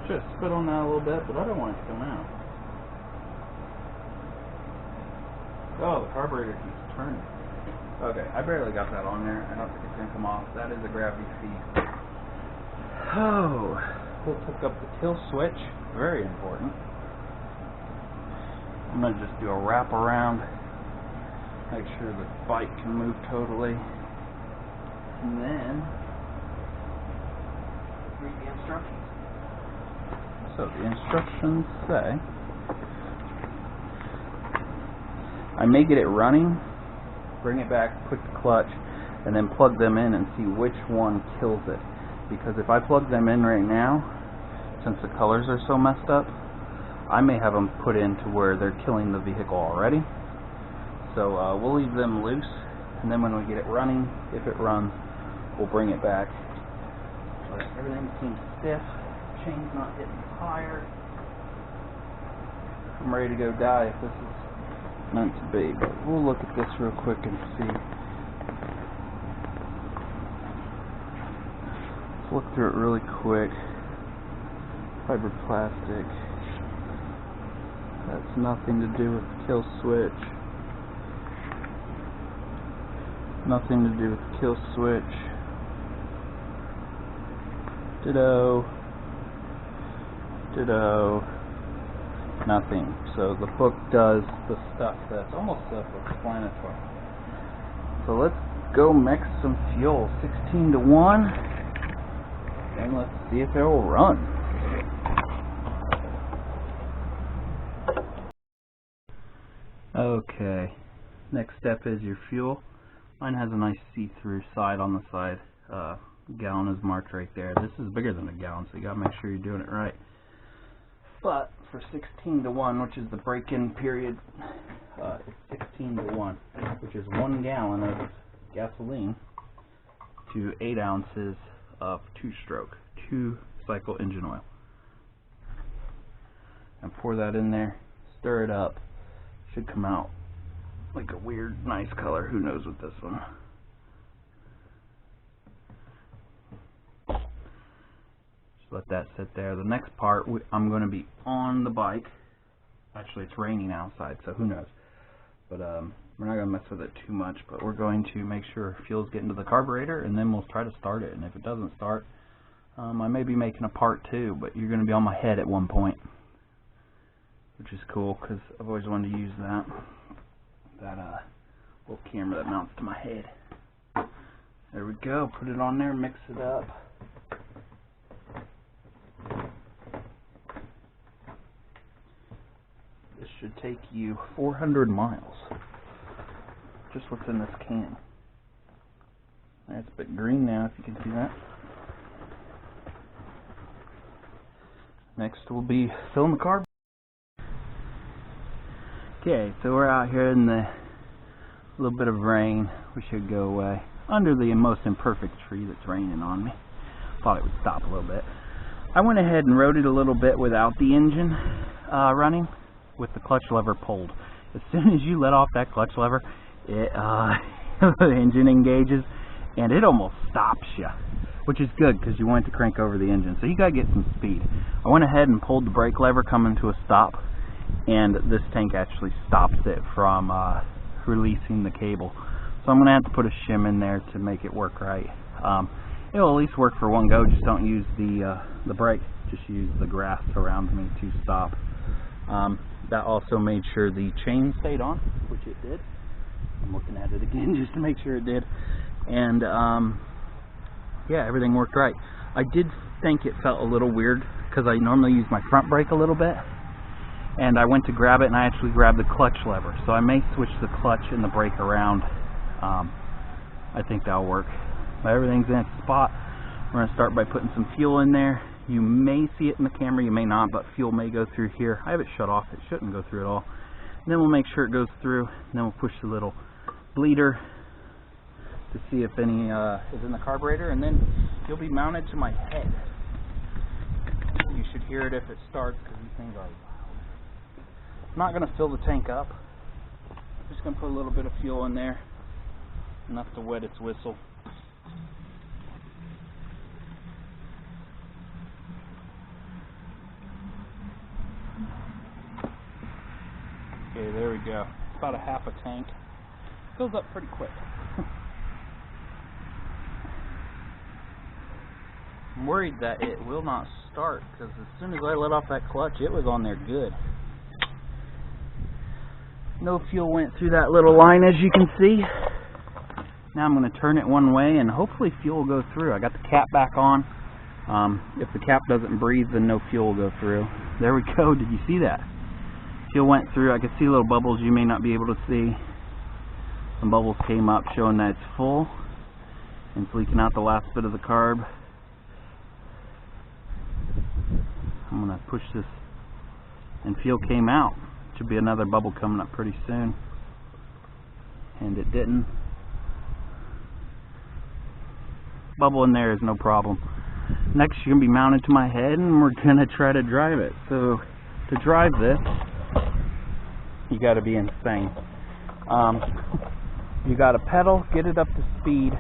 Should have spit on that a little bit, but I don't want it to come out. Oh, the carburetor keeps turning. Okay, I barely got that on there. I don't think it's going to come off. That is a gravity feed. Oh, we'll hook up the kill switch. Very important. I'm going to just do a wrap around. Make sure the bike can move totally. And then read the instructions. So the instructions say, I may get it running, bring it back, click the clutch, and then plug them in and see which one kills it. Because if I plug them in right now, since the colors are so messed up, I may have them put in to where they're killing the vehicle already. So we'll leave them loose, and then when we get it running, if it runs, we'll bring it back. But everything seems stiff. Chain's not hitting the tire. I'm ready to go die if this is meant to be, but we'll look at this real quick and see. Let's look through it really quick. Fiber plastic. That's nothing to do with the kill switch. Nothing to do with the kill switch. Ditto. Ditto. Nothing. So the book does the stuff that's almost self-explanatory. So let's go mix some fuel. 16 to 1. And let's see if it will run. Okay. Next step is your fuel. Mine has a nice see-through side on the side. Gallon is marked right there. This is bigger than a gallon, so you gotta make sure you're doing it right. But for 16 to 1, which is the break-in period, it's 16 to 1, which is 1 gallon of gasoline to 8 ounces of 2-stroke, 2-cycle engine oil. And pour that in there, stir it up. Should come out like a weird, nice color. Who knows with this one? Let that sit there. The next part, I'm going to be on the bike. Actually, it's raining outside, so who knows. But we're not going to mess with it too much, but we're going to make sure fuel's getting to the carburetor, and then we'll try to start it. And if it doesn't start, I may be making a part 2, but you're going to be on my head at one point, which is cool, because I've always wanted to use that little camera that mounts to my head. There we go. Put it on there, mix it up. This should take you 400 miles. Just what's in this can. That's a bit green now, if you can see that. Next will be filling the carb. Okay, so we're out here in the little bit of rain. We should go away. Under the most imperfect tree that's raining on me. Thought it would stop a little bit. I went ahead and rode it a little bit without the engine running, with the clutch lever pulled. As soon as you let off that clutch lever, it the engine engages and it almost stops you, which is good because you want it to crank over the engine. So you gotta get some speed. I went ahead and pulled the brake lever coming to a stop, and this tank actually stops it from releasing the cable. So I'm gonna have to put a shim in there to make it work right. It'll at least work for one go. Just don't use the brake. Just use the grass around me to stop. That also made sure the chain stayed on, which it did. I'm looking at it again just to make sure it did. And yeah, everything worked right. I did think it felt a little weird because I normally use my front brake a little bit, and I went to grab it and I actually grabbed the clutch lever. So I may switch the clutch and the brake around. I think that'll work. But everything's in its spot. We're going to start by putting some fuel in there. You may see it in the camera, you may not, but fuel may go through here. I have it shut off. It shouldn't go through at all. And then we'll make sure it goes through. And then we'll push the little bleeder to see if any is in the carburetor. And then you'll be mounted to my head. You should hear it if it starts because these things are loud. I'm not going to fill the tank up. I'm just going to put a little bit of fuel in there. Enough to wet its whistle. Okay, there we go. About a half a tank. Fills up pretty quick. I'm worried that it will not start because as soon as I let off that clutch, it was on there good. No fuel went through that little line, as you can see. Now I'm going to turn it one way and hopefully fuel will go through. I got the cap back on. If the cap doesn't breathe, then no fuel will go through. There we go. Did you see that? Fuel went through. I could see little bubbles you may not be able to see. Some bubbles came up showing that it's full and it's leaking out the last bit of the carb. I'm going to push this and fuel came out. Should be another bubble coming up pretty soon. And it didn't. Bubble in there is no problem. Next you're going to be mounted to my head and we're going to try to drive it. So to drive this, you got to be insane. You got to pedal, get it up to speed,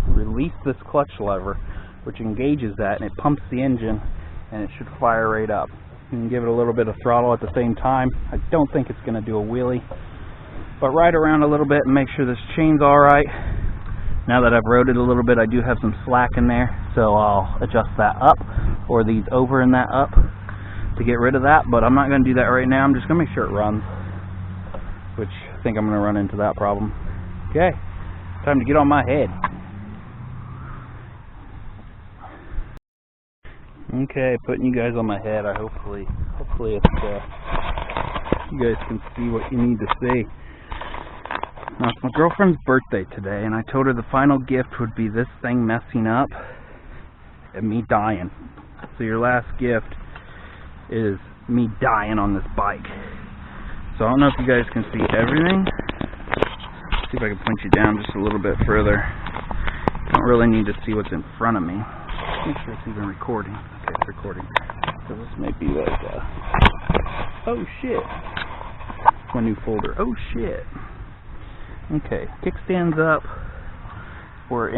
release this clutch lever, which engages that and it pumps the engine and it should fire right up. You can give it a little bit of throttle at the same time. I don't think it's going to do a wheelie, but ride around a little bit and make sure this chain's alright. Now that I've rode it a little bit, I do have some slack in there, so I'll adjust that up, or these over and that up, to get rid of that, but I'm not going to do that right now. I'm just going to make sure it runs, which I think I'm going to run into that problem. Okay, time to get on my head. Okay, putting you guys on my head. Hopefully it's you guys can see what you need to see. Now, it's my girlfriend's birthday today, and I told her the final gift would be this thing messing up and me dying. So your last gift is me dying on this bike. So I don't know if you guys can see everything. See if I can point you down just a little bit further. Don't really need to see what's in front of me. Make sure it's even recording. Okay, it's recording. So this may be like oh shit. My new folder. Oh shit. Okay, kickstand's up. We're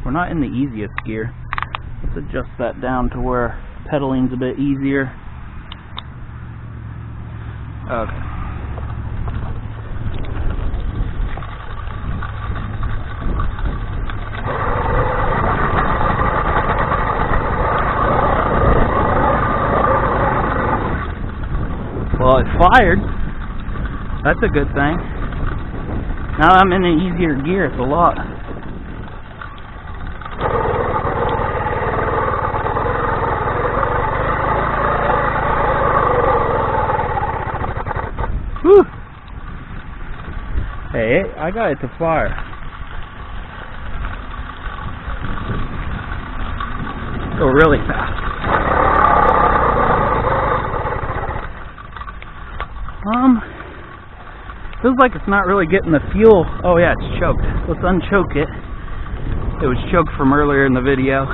not in the easiest gear. Let's adjust that down to where pedaling's a bit easier. Okay. Well, it fired. That's a good thing. Now I'm in an easier gear. It's a lot. Whew. Hey, I got it to fire. Go really fast. Feels like it's not really getting the fuel. Oh yeah, it's choked. Let's unchoke it. It was choked from earlier in the video.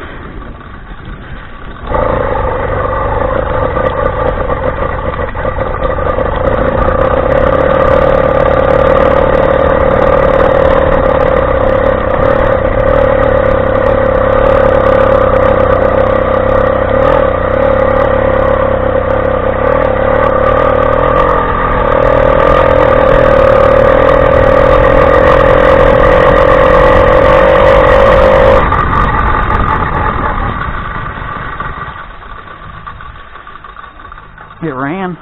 It ran.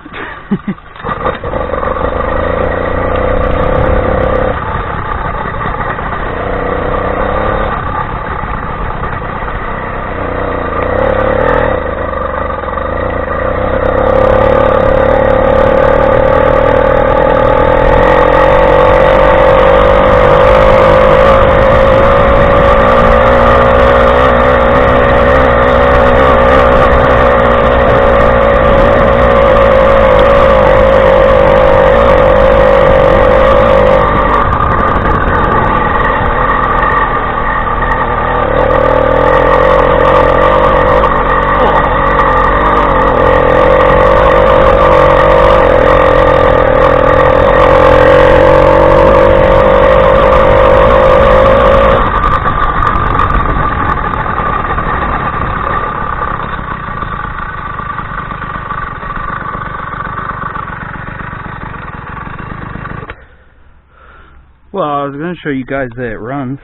Well, I was going to show you guys that it runs.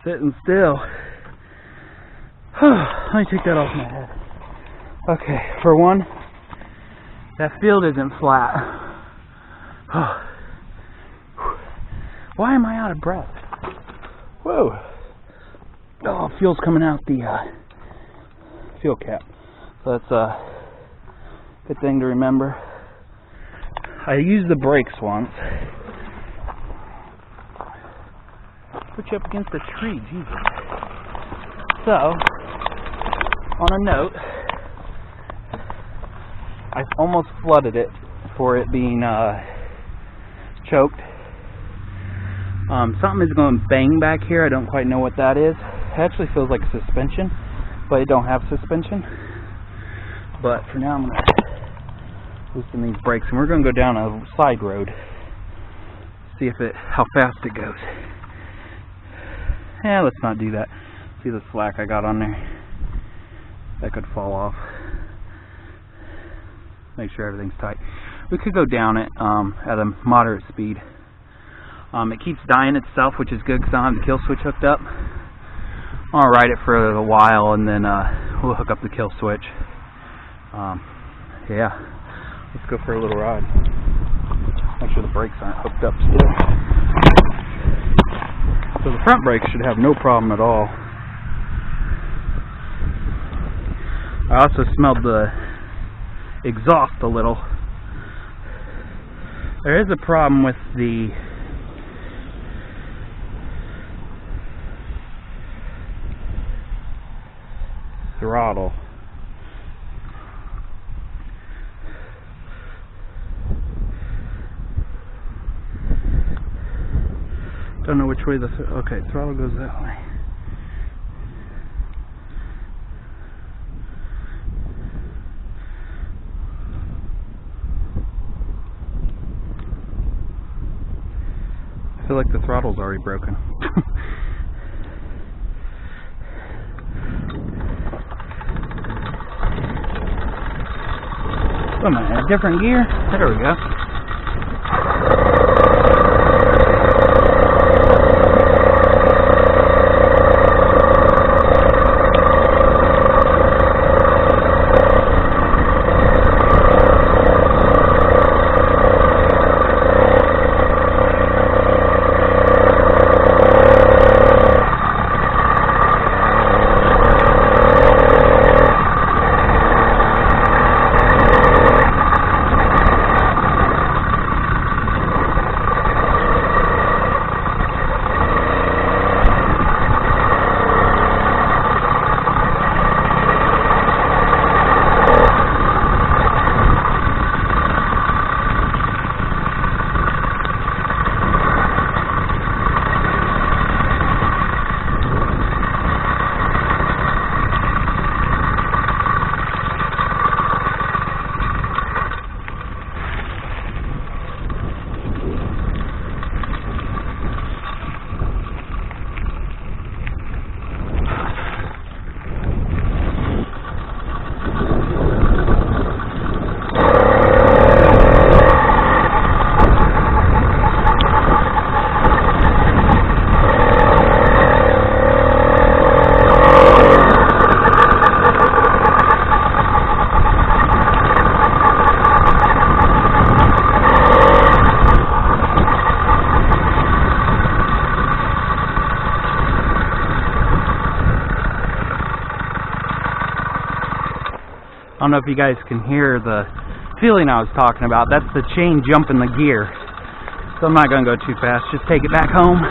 Sitting still. Let me take that off my head. Okay, for one, that field isn't flat. Why am I out of breath? Whoa. Oh, fuel's coming out the fuel cap. So that's a good thing to remember. I used the brakes once. Put you up against a tree, Jesus. So, on a note, I almost flooded it for it being choked. Something is going to bang back here. I don't quite know what that is. It actually feels like suspension, but it don't have suspension. But for now, I'm going to loosen these brakes, and we're going to go down a side road. See how fast it goes. Yeah, let's not do that. See the slack I got on there? That could fall off. Make sure everything's tight. We could go down it at a moderate speed. It keeps dying itself, which is good because I don't have the kill switch hooked up. I'll ride it for a while and then we'll hook up the kill switch. Yeah, let's go for a little ride. Make sure the brakes aren't hooked up still. So the front brakes should have no problem at all. I also smelled the exhaust a little. There is a problem with the throttle. Don't know which way the okay, throttle goes that way. I feel like the throttle's already broken. Am I in a different gear? There we go. I don't know if you guys can hear the feeling I was talking about. That's the chain jumping the gear. So I'm not going to go too fast. Just take it back home.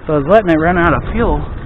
So I was letting it run out of fuel.